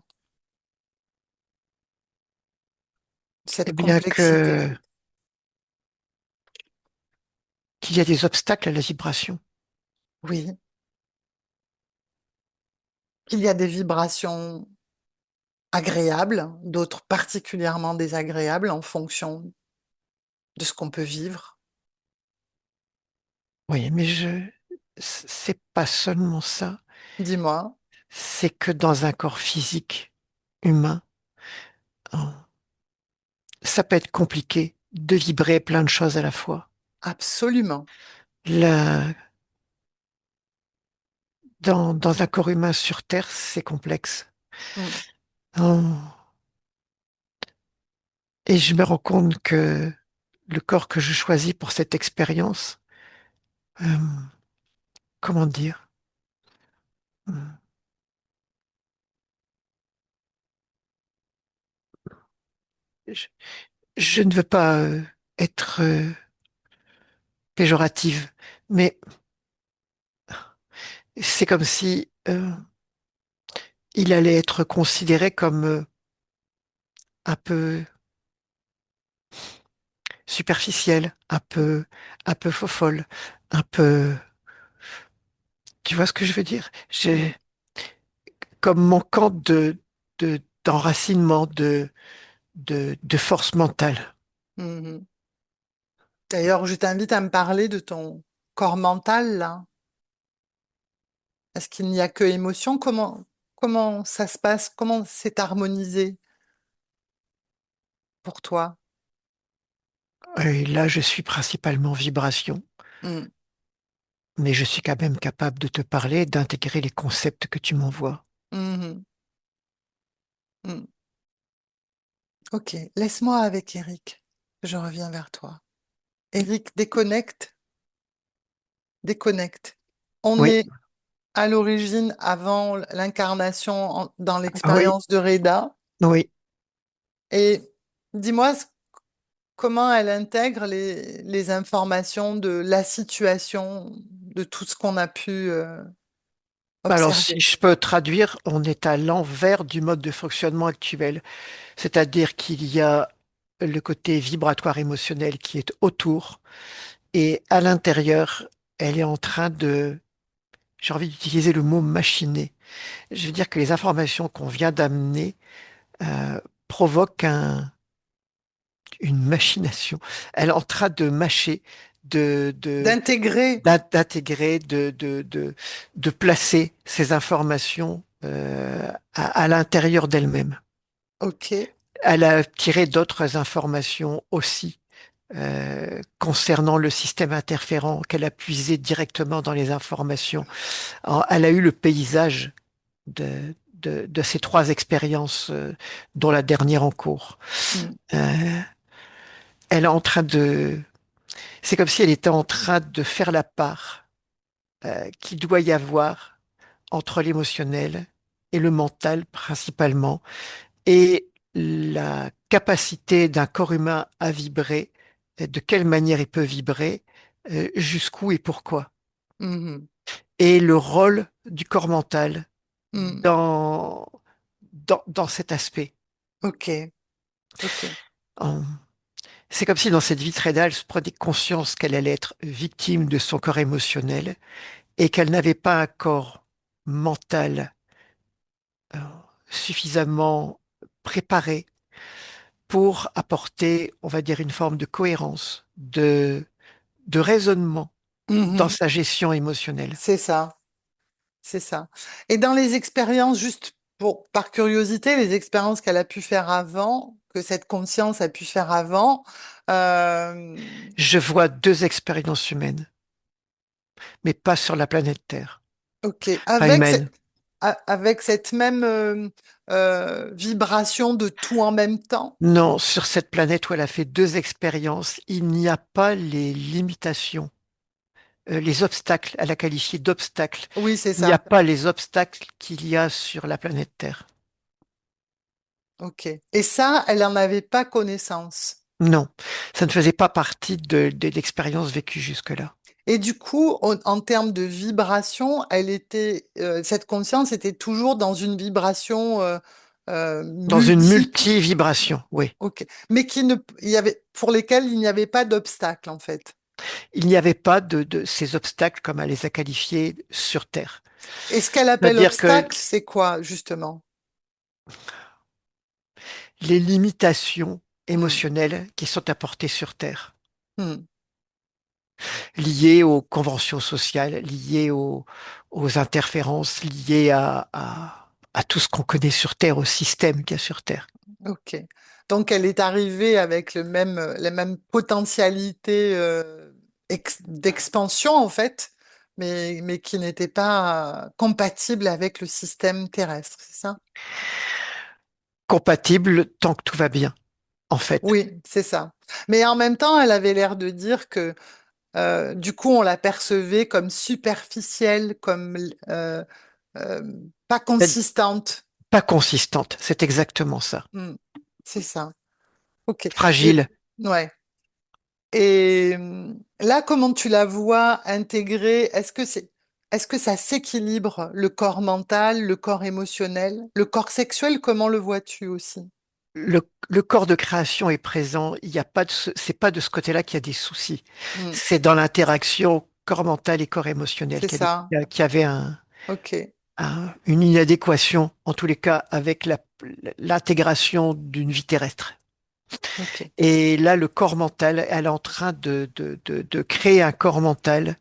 Speaker 2: Eh
Speaker 1: cette
Speaker 2: bien
Speaker 1: complexité?
Speaker 2: qu'il y a des obstacles à la vibration.
Speaker 1: Oui, qu'il y a des vibrations agréables, d'autres particulièrement désagréables en fonction de ce qu'on peut vivre.
Speaker 2: Oui, mais c'est pas seulement ça.
Speaker 1: Dis-moi,
Speaker 2: C'est que dans un corps physique humain, hein, ça peut être compliqué de vibrer plein de choses à la fois.
Speaker 1: absolument.
Speaker 2: Là, dans un corps humain sur Terre, c'est complexe.
Speaker 1: Hmm,
Speaker 2: Hein. Et je me rends compte que le corps que je choisis pour cette expérience, euh, comment dire, euh, je, je ne veux pas être péjorative, mais c'est comme si il allait être considéré comme un peu superficiel, un peu faux-folle, un peu, tu vois ce que je veux dire?
Speaker 1: hmm,
Speaker 2: Comme manquant d'enracinement, de force mentale.
Speaker 1: mhm. D'ailleurs, je t'invite à me parler de ton corps mental, là. Est-ce qu'il n'y a que émotion? Comment ça se passe? Comment c'est harmonisé pour toi?
Speaker 2: Et là, je suis principalement vibration,
Speaker 1: Hmm,
Speaker 2: mais je suis quand même capable de te parler, d'intégrer les concepts que tu m'envoies.
Speaker 1: mhm, hmm. Ok, laisse-moi avec Eric. Je reviens vers toi. Eric, déconnecte, déconnecte. On
Speaker 2: Oui,
Speaker 1: est à l'origine, avant l'incarnation dans
Speaker 2: ah oui,
Speaker 1: l'expérience de Reda.
Speaker 2: oui.
Speaker 1: Et dis-moi comment elle intègre les informations de la situation, de tout ce qu'on a pu
Speaker 2: Alors, si
Speaker 1: observer.
Speaker 2: je peux traduire, on est à l'envers du mode de fonctionnement actuel. C'est-à-dire qu'il y a le côté vibratoire émotionnel qui est autour et à l'intérieur, elle est en train de, j'ai envie d'utiliser le mot machiner. Je veux dire que les informations qu'on vient d'amener provoquent une machination. Elle est en train de mâcher, de,
Speaker 1: D'intégrer,
Speaker 2: d'intégrer, de placer ces informations à l'intérieur d'elle-même.
Speaker 1: ok.
Speaker 2: Elle a tiré d'autres informations aussi concernant le système interférent qu'elle a puisé directement dans les informations. Alors, elle a eu le paysage de, de ces trois expériences, dont la dernière en cours.
Speaker 1: mm,
Speaker 2: Euh, Elle est en train de, c'est comme si elle était en train de faire la part qu'il doit y avoir entre l'émotionnel et le mental principalement, et la capacité d'un corps humain à vibrer, de quelle manière il peut vibrer, jusqu'où et pourquoi,
Speaker 1: mhm,
Speaker 2: et le rôle du corps mental
Speaker 1: mm.
Speaker 2: dans, dans cet aspect.
Speaker 1: Ok, ok.
Speaker 2: En- C'est comme si dans cette vie très elle se prenait conscience qu'elle allait être victime de son corps émotionnel et qu'elle n'avait pas un corps mental euh, suffisamment préparé pour apporter, on va dire, une forme de cohérence, de raisonnement dans
Speaker 1: Mhm.
Speaker 2: sa gestion émotionnelle.
Speaker 1: C'est ça, c'est ça. Et dans les expériences, juste pour, par curiosité, les expériences qu'elle a pu faire avant, que cette conscience a pu faire avant, euh,
Speaker 2: Je vois deux expériences humaines, mais pas sur la planète Terre,
Speaker 1: ok,
Speaker 2: pas humaines.
Speaker 1: avec cette même vibration de tout en même temps.
Speaker 2: Non, sur cette planète où elle a fait deux expériences, il n'y a pas les limitations, les obstacles, elle a qualifié d'obstacles.
Speaker 1: Oui, c'est
Speaker 2: Il n'y a
Speaker 1: ça.
Speaker 2: pas les obstacles qu'il y a sur la planète Terre.
Speaker 1: Ok. Et ça, elle n'en avait pas connaissance.
Speaker 2: Non, ça ne faisait pas partie de l'expérience vécue jusque-là.
Speaker 1: Et du coup, en termes de vibration, cette conscience était toujours dans une vibration
Speaker 2: Dans une
Speaker 1: multiple,
Speaker 2: multi-vibration, oui.
Speaker 1: ok, mais il y avait, pour lesquelles il n'y avait pas d'obstacle en fait.
Speaker 2: Il n'y avait pas de ces obstacles, comme elle les a qualifiés, sur Terre.
Speaker 1: Et ce qu'elle appelle
Speaker 2: C'est-à-dire que
Speaker 1: obstacle, c'est quoi justement?
Speaker 2: les limitations
Speaker 1: Hmm,
Speaker 2: émotionnelles qui sont apportées sur Terre,
Speaker 1: hmm,
Speaker 2: liées aux conventions sociales, liées aux interférences, liées à tout ce qu'on connaît sur Terre, au système qu'il y a sur Terre.
Speaker 1: ok. Donc elle est arrivée avec les mêmes potentialités d'expansion en fait, mais qui n'étaient pas compatibles avec le système terrestre, c'est ça?
Speaker 2: Compatible tant que tout va bien, en fait.
Speaker 1: Oui, c'est ça. Mais en même temps, elle avait l'air de dire que du coup, on la percevait comme superficielle, comme euh, pas consistante.
Speaker 2: Pas consistante, c'est exactement ça.
Speaker 1: Hmm, c'est ça. Ok. Et
Speaker 2: Fragile.
Speaker 1: ouais. Et là, comment tu la vois intégrée? Est-ce que ça s'équilibre le corps mental, le corps émotionnel, le corps sexuel? Comment le vois-tu aussi?
Speaker 2: Le corps de création est présent. Il n'y a pas c'est pas de ce côté-là qu'il y a des soucis.
Speaker 1: Hmm,
Speaker 2: C'est dans l'interaction corps mental et corps émotionnel
Speaker 1: c'est ça.
Speaker 2: qu'il y avait
Speaker 1: Ok.
Speaker 2: une inadéquation, en tous les cas, avec l'intégration d'une vie terrestre.
Speaker 1: Ok.
Speaker 2: Et là, le corps mental, elle est en train de créer un corps mental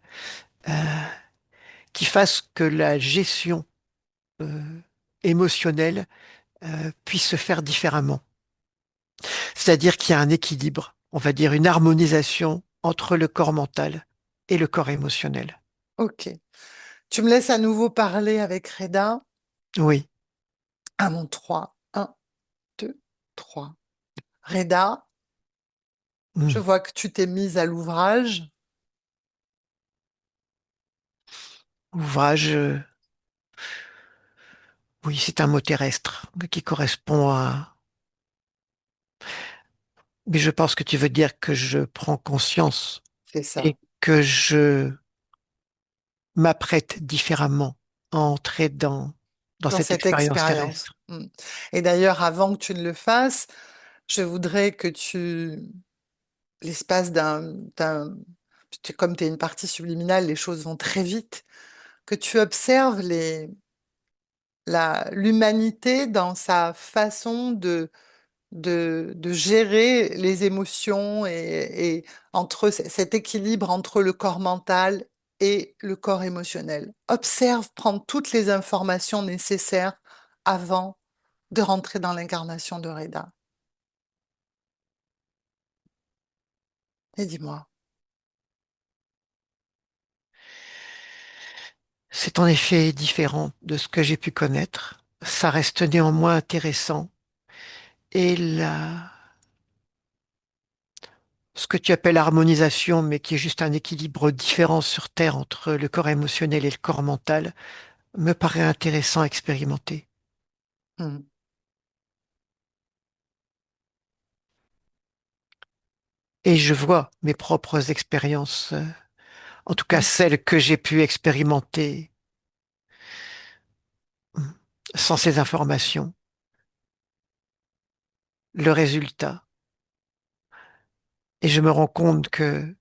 Speaker 2: euh, qui fasse que la gestion euh, émotionnelle puisse se faire différemment. C'est-à-dire qu'il y a un équilibre, on va dire une harmonisation entre le corps mental et le corps émotionnel.
Speaker 1: Ok. Tu me laisses à nouveau parler avec Reda.
Speaker 2: Oui.
Speaker 1: À mon 3. Un, 2, 3. Reda, je
Speaker 2: Hmm.
Speaker 1: vois que tu t'es mise à l'ouvrage.
Speaker 2: Ouvrage, oui, c'est un mot terrestre qui correspond à... Mais je pense que tu veux dire que je prends conscience
Speaker 1: C'est ça.
Speaker 2: et que je m'apprête différemment à entrer dans
Speaker 1: Dans
Speaker 2: cette
Speaker 1: cette
Speaker 2: expérience
Speaker 1: expérience.
Speaker 2: terrestre.
Speaker 1: Mm. Et d'ailleurs, avant que tu ne le fasses, je voudrais que l'espace comme tu es une partie subliminale, les choses vont très vite, que tu observes l'humanité dans sa façon de gérer les émotions et entre cet équilibre entre le corps mental et le corps émotionnel. Observe, prends toutes les informations nécessaires avant de rentrer dans l'incarnation de Reda. Et dis-moi.
Speaker 2: C'est en effet différent de ce que j'ai pu connaître. ça reste néanmoins intéressant. Et là, ce que tu appelles harmonisation, mais qui est juste un équilibre différent sur Terre entre le corps émotionnel et le corps mental, me paraît intéressant à expérimenter.
Speaker 1: Hmm.
Speaker 2: Et je vois mes propres expériences, en tout cas
Speaker 1: Oui,
Speaker 2: celles que j'ai pu expérimenter sans ces informations, le résultat. Et je me rends compte que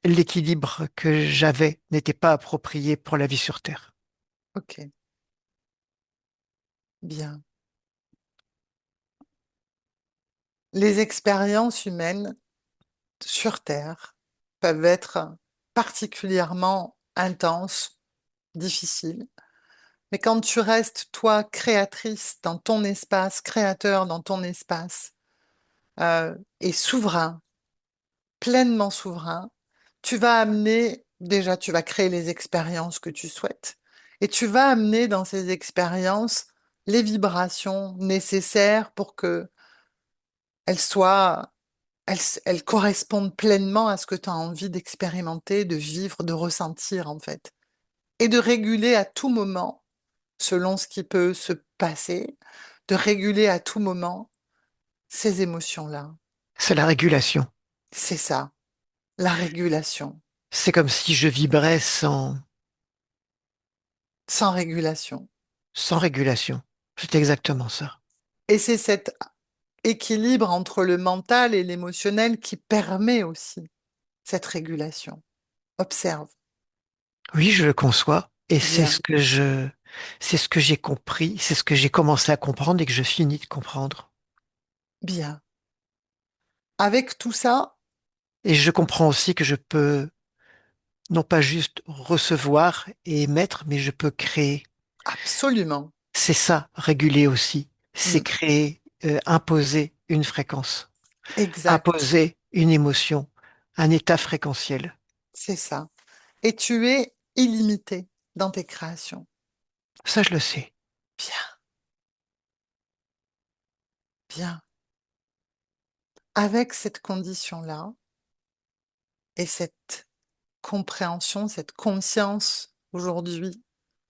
Speaker 2: l'équilibre que j'avais n'était pas approprié pour la vie sur Terre.
Speaker 1: ok, bien. Les expériences humaines sur Terre peuvent être particulièrement intenses, difficiles. Mais quand tu restes, toi, créatrice dans ton espace, créateur dans ton espace, et souverain, pleinement souverain, tu vas amener, déjà, tu vas créer les expériences que tu souhaites, et tu vas amener dans ces expériences les vibrations nécessaires pour que elles soient, elles correspondent pleinement à ce que tu as envie d'expérimenter, de vivre, de ressentir, en fait, et de réguler à tout moment selon ce qui peut se passer, de réguler à tout moment ces émotions-là.
Speaker 2: C'est la régulation.
Speaker 1: C'est ça, la régulation.
Speaker 2: C'est comme si je vibrais
Speaker 1: Sans régulation.
Speaker 2: sans régulation. C'est exactement ça.
Speaker 1: Et c'est cet équilibre entre le mental et l'émotionnel qui permet aussi cette régulation. Observe.
Speaker 2: Oui, je le conçois. Et
Speaker 1: Bien,
Speaker 2: c'est ce que j'ai compris, c'est ce que j'ai commencé à comprendre et que je finis de comprendre.
Speaker 1: bien. Avec tout ça,
Speaker 2: Et je comprends aussi que je peux non pas juste recevoir et émettre, mais je peux créer.
Speaker 1: absolument.
Speaker 2: C'est ça, réguler aussi. C'est
Speaker 1: Mm,
Speaker 2: créer, imposer une fréquence,
Speaker 1: exact.
Speaker 2: imposer une émotion, un état fréquentiel.
Speaker 1: C'est ça. Et tu es illimité dans tes créations.
Speaker 2: Ça, je le sais.
Speaker 1: Bien, bien. Avec cette condition-là et cette compréhension, cette conscience aujourd'hui,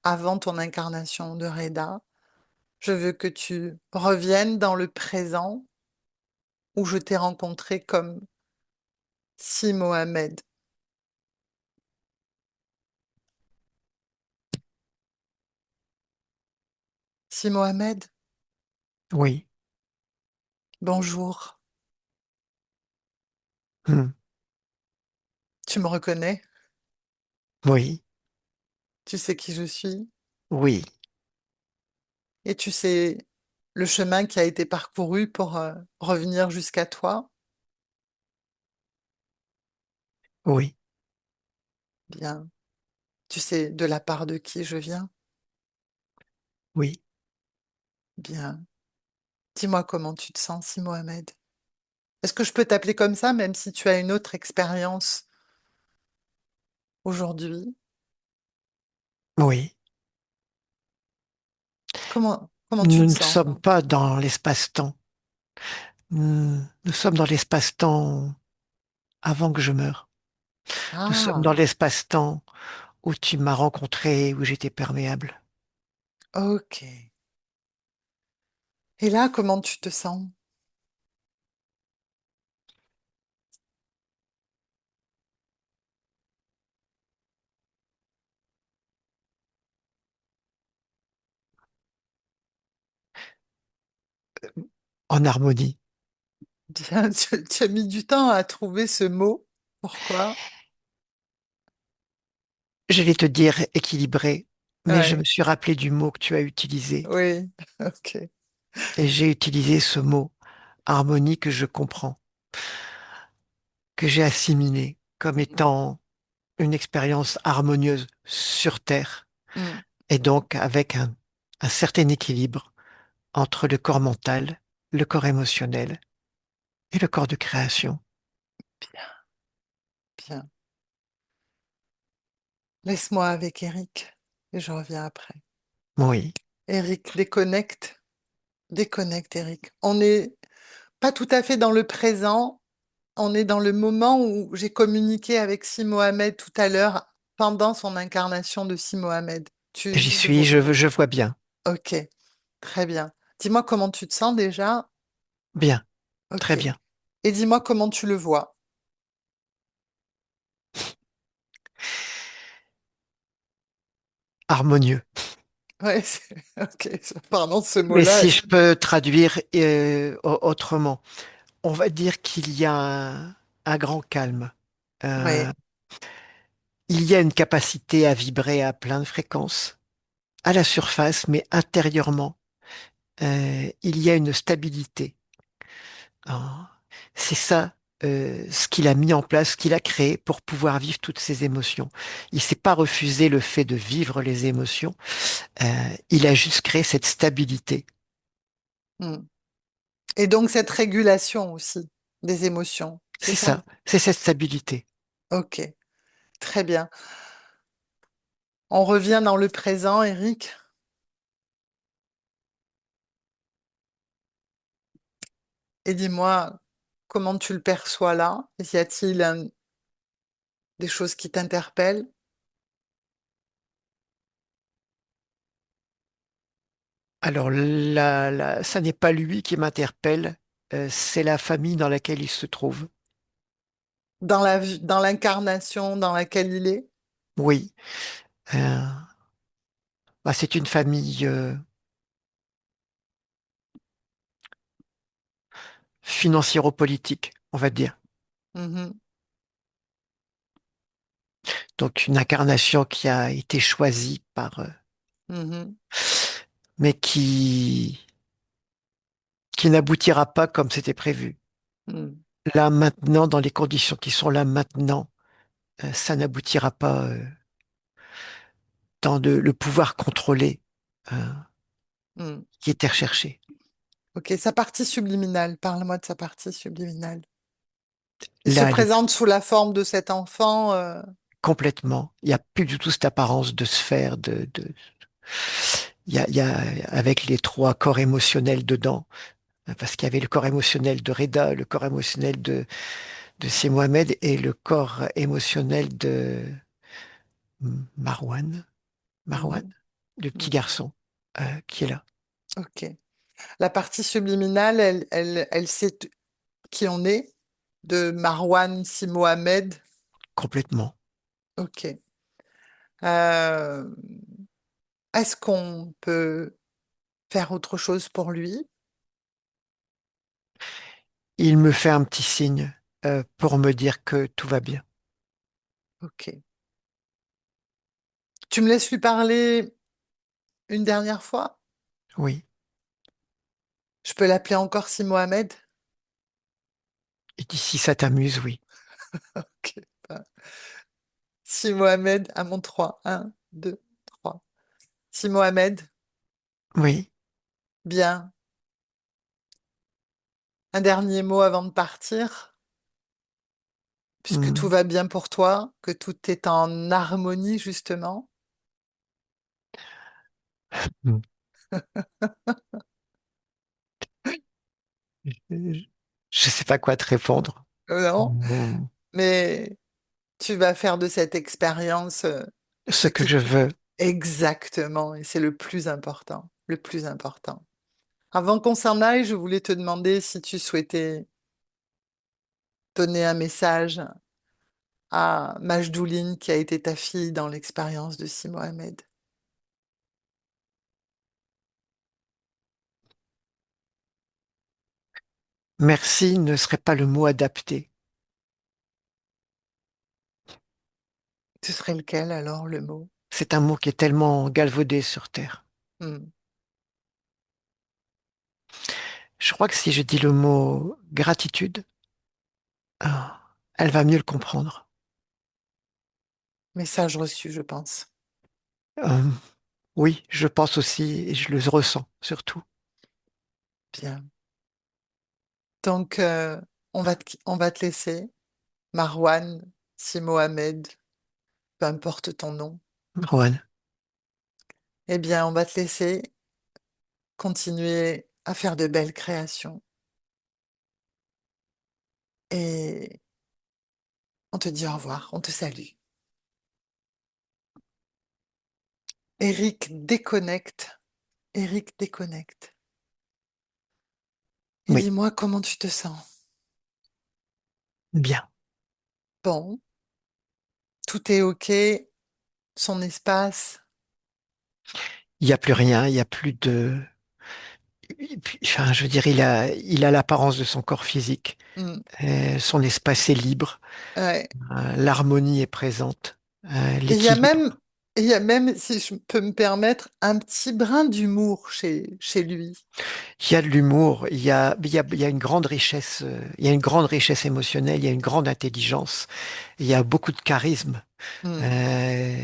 Speaker 1: avant ton incarnation de Reda, je veux que tu reviennes dans le présent où je t'ai rencontré comme Si Mohamed. Si Mohamed,
Speaker 2: Oui,
Speaker 1: bonjour.
Speaker 2: hmm,
Speaker 1: Tu me reconnais?
Speaker 2: oui,
Speaker 1: Tu sais qui je suis?
Speaker 2: oui,
Speaker 1: Et tu sais le chemin qui a été parcouru pour revenir jusqu'à toi?
Speaker 2: oui.
Speaker 1: Bien. Tu sais de la part de qui je viens?
Speaker 2: Oui.
Speaker 1: Bien. Dis-moi comment tu te sens, Si Mohamed. Est-ce que je peux t'appeler comme ça, même si tu as une autre expérience aujourd'hui?
Speaker 2: Oui.
Speaker 1: Comment tu
Speaker 2: Nous
Speaker 1: te
Speaker 2: ne
Speaker 1: sens?
Speaker 2: sommes pas dans l'espace-temps. Nous sommes dans l'espace-temps avant que je meure. Nous sommes dans
Speaker 1: Ah,
Speaker 2: l'espace-temps où tu m'as rencontré, où j'étais perméable.
Speaker 1: ok. Et là, comment tu te sens?
Speaker 2: En harmonie.
Speaker 1: Bien, tu as mis du temps à trouver ce mot. Pourquoi?
Speaker 2: J'allais te dire équilibré, mais je me
Speaker 1: Ouais,
Speaker 2: suis rappelé du mot que tu as utilisé.
Speaker 1: oui, ok.
Speaker 2: Et j'ai utilisé ce mot, harmonie, que je comprends, que j'ai assimilé comme étant une expérience harmonieuse sur Terre,
Speaker 1: Hmm,
Speaker 2: et donc avec un certain équilibre entre le corps mental, le corps émotionnel et le corps de création.
Speaker 1: bien, bien. Laisse-moi avec Eric et je reviens après.
Speaker 2: Oui.
Speaker 1: Eric, déconnecte. Déconnecte, Eric. On n'est pas tout à fait dans le présent. On est dans le moment où j'ai communiqué avec Si Mohamed tout à l'heure pendant son incarnation de Si Mohamed.
Speaker 2: J'y
Speaker 1: Tu
Speaker 2: suis,
Speaker 1: vois.
Speaker 2: je vois bien.
Speaker 1: Ok, très bien. Dis-moi comment tu te sens déjà.
Speaker 2: Bien,
Speaker 1: Ok.
Speaker 2: très bien.
Speaker 1: Et dis-moi comment tu le vois.
Speaker 2: Harmonieux.
Speaker 1: Ouais, ok. Pardon, ce
Speaker 2: Mais
Speaker 1: mot-là.
Speaker 2: si je peux traduire autrement, on va dire qu'il y a un grand calme. Euh,
Speaker 1: Ouais.
Speaker 2: il y a une capacité à vibrer à plein de fréquences, à la surface, mais intérieurement, il y a une stabilité. Ah, c'est ça, ce qu'il a mis en place, ce qu'il a créé pour pouvoir vivre toutes ces émotions. Il s'est pas refusé le fait de vivre les émotions. Il a juste créé cette stabilité.
Speaker 1: Hmm. Et donc cette régulation aussi des émotions, c'est
Speaker 2: C'est
Speaker 1: ça?
Speaker 2: ça, c'est cette stabilité.
Speaker 1: Ok, très bien. On revient dans le présent, Eric, et dis-moi comment tu le perçois là. Y a-t-il des choses qui t'interpellent?
Speaker 2: Alors là, ça n'est pas lui qui m'interpelle, c'est la famille dans laquelle il se trouve.
Speaker 1: Dans l'incarnation dans laquelle il est?
Speaker 2: Oui, euh, bah, c'est une famille financiero-politique, on va dire.
Speaker 1: Mhm,
Speaker 2: Donc une incarnation qui a été choisie
Speaker 1: mhm,
Speaker 2: mais qui n'aboutira pas comme c'était prévu.
Speaker 1: mhm,
Speaker 2: Là maintenant, dans les conditions qui sont là maintenant, ça n'aboutira pas dans le pouvoir contrôlé euh,
Speaker 1: mhm.
Speaker 2: qui était recherché.
Speaker 1: Ok, sa partie subliminale, parle-moi de sa partie subliminale. Il se
Speaker 2: Là, elle est
Speaker 1: présente sous la forme de cet enfant.
Speaker 2: complètement. Il n'y a plus du tout cette apparence de sphère. Il y a avec les trois corps émotionnels dedans, parce qu'il y avait le corps émotionnel de Reda, le corps émotionnel de Si Mohamed et le corps émotionnel de Marwan. Marwan,
Speaker 1: Mhm,
Speaker 2: le petit
Speaker 1: mhm.
Speaker 2: garçon qui est là,
Speaker 1: Ok. La partie subliminale, elle sait qui on est, de Marwan Si Mohamed.
Speaker 2: complètement.
Speaker 1: Ok. Euh, Est-ce qu'on peut faire autre chose pour lui?
Speaker 2: Il me fait un petit signe pour me dire que tout va bien.
Speaker 1: Ok. Tu me laisses lui parler une dernière fois?
Speaker 2: Oui.
Speaker 1: Je peux l'appeler encore Si Mohamed?
Speaker 2: Et dit si ça t'amuse, oui.
Speaker 1: Ok. Bah, Si Mohamed à mon 3. 1, 2, 3. Si Mohamed,
Speaker 2: Oui.
Speaker 1: bien. Un dernier mot avant de partir, puisque tout
Speaker 2: Hmm.
Speaker 1: va bien pour toi, que tout est en harmonie, justement.
Speaker 2: Hmm. Je sais pas quoi te répondre.
Speaker 1: Non,
Speaker 2: Hmm.
Speaker 1: mais tu vas faire de cette expérience
Speaker 2: Ce
Speaker 1: ce
Speaker 2: que
Speaker 1: qui
Speaker 2: je veux.
Speaker 1: exactement, et c'est le plus important, le plus important. Avant qu'on s'en aille, je voulais te demander si tu souhaitais donner un message à Majdouline qui a été ta fille dans l'expérience de Si Mohamed.
Speaker 2: Merci ne serait pas le mot adapté.
Speaker 1: Ce serait lequel alors le mot?
Speaker 2: C'est un mot qui est tellement galvaudé sur Terre.
Speaker 1: Hmm.
Speaker 2: Je crois que si je dis le mot gratitude, elle va mieux le comprendre.
Speaker 1: Message reçu, je pense.
Speaker 2: Euh, oui, je pense aussi et je le ressens surtout.
Speaker 1: Bien. Donc, on va te laisser. Marwan, Si Mohamed, peu importe ton nom.
Speaker 2: Rohan.
Speaker 1: Eh bien, on va te laisser continuer à faire de belles créations et on te dit au revoir, on te salue. Eric déconnecte. Eric déconnecte. Et
Speaker 2: Oui,
Speaker 1: dis-moi comment tu te sens.
Speaker 2: bien.
Speaker 1: Bon, tout est OK, son espace.
Speaker 2: Il n'y a plus rien, il n'y a plus de... Enfin, je veux dire, il a l'apparence de son corps physique.
Speaker 1: Hmm.
Speaker 2: Son espace est libre.
Speaker 1: Ouais.
Speaker 2: L'harmonie est présente.
Speaker 1: Et
Speaker 2: L'équilibre.
Speaker 1: il y a même, si je peux me permettre, un petit brin d'humour chez lui.
Speaker 2: Il y a de l'humour, il y a une grande richesse, il y a une grande richesse émotionnelle, il y a une grande intelligence, il y a beaucoup de charisme.
Speaker 1: Hmm.
Speaker 2: Euh,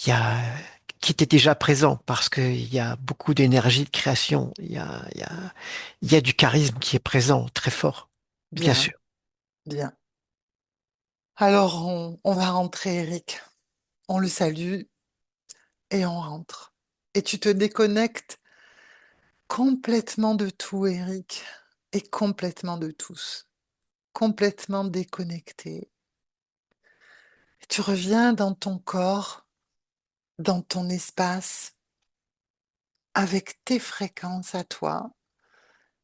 Speaker 2: il y a qui était déjà présent parce qu'il y a beaucoup d'énergie de création. Il y a du charisme qui est présent, très fort, bien
Speaker 1: Bien,
Speaker 2: sûr.
Speaker 1: bien. Alors, on va rentrer, Eric. On le salue et on rentre. Et tu te déconnectes complètement de tout, Eric, et complètement de tous. Complètement déconnecté. Et tu reviens dans ton corps, dans ton espace, avec tes fréquences à toi,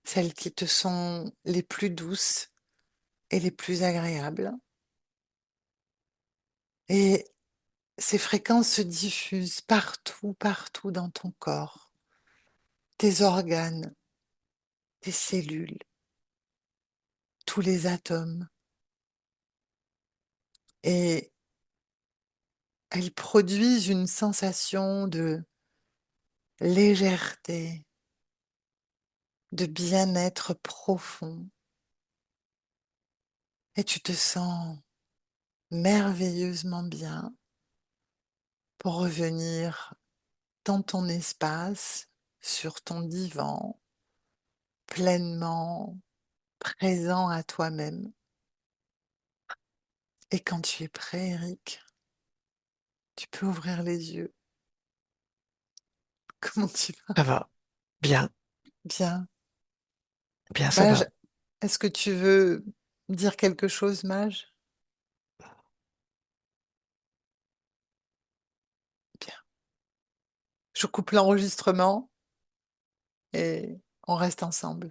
Speaker 1: celles qui te sont les plus douces et les plus agréables. Et ces fréquences se diffusent partout, partout dans ton corps, tes organes, tes cellules, tous les atomes. Et elles produisent une sensation de légèreté, de bien-être profond. Et tu te sens merveilleusement bien pour revenir dans ton espace, sur ton divan, pleinement présent à toi-même. Et quand tu es prêt, Eric, tu peux ouvrir les yeux. Comment tu vas?
Speaker 2: Ça va, bien,
Speaker 1: Bien.
Speaker 2: bien, ça
Speaker 1: Mage,
Speaker 2: va.
Speaker 1: est-ce que tu veux dire quelque chose, Mage? Bien. Je coupe l'enregistrement et on reste ensemble.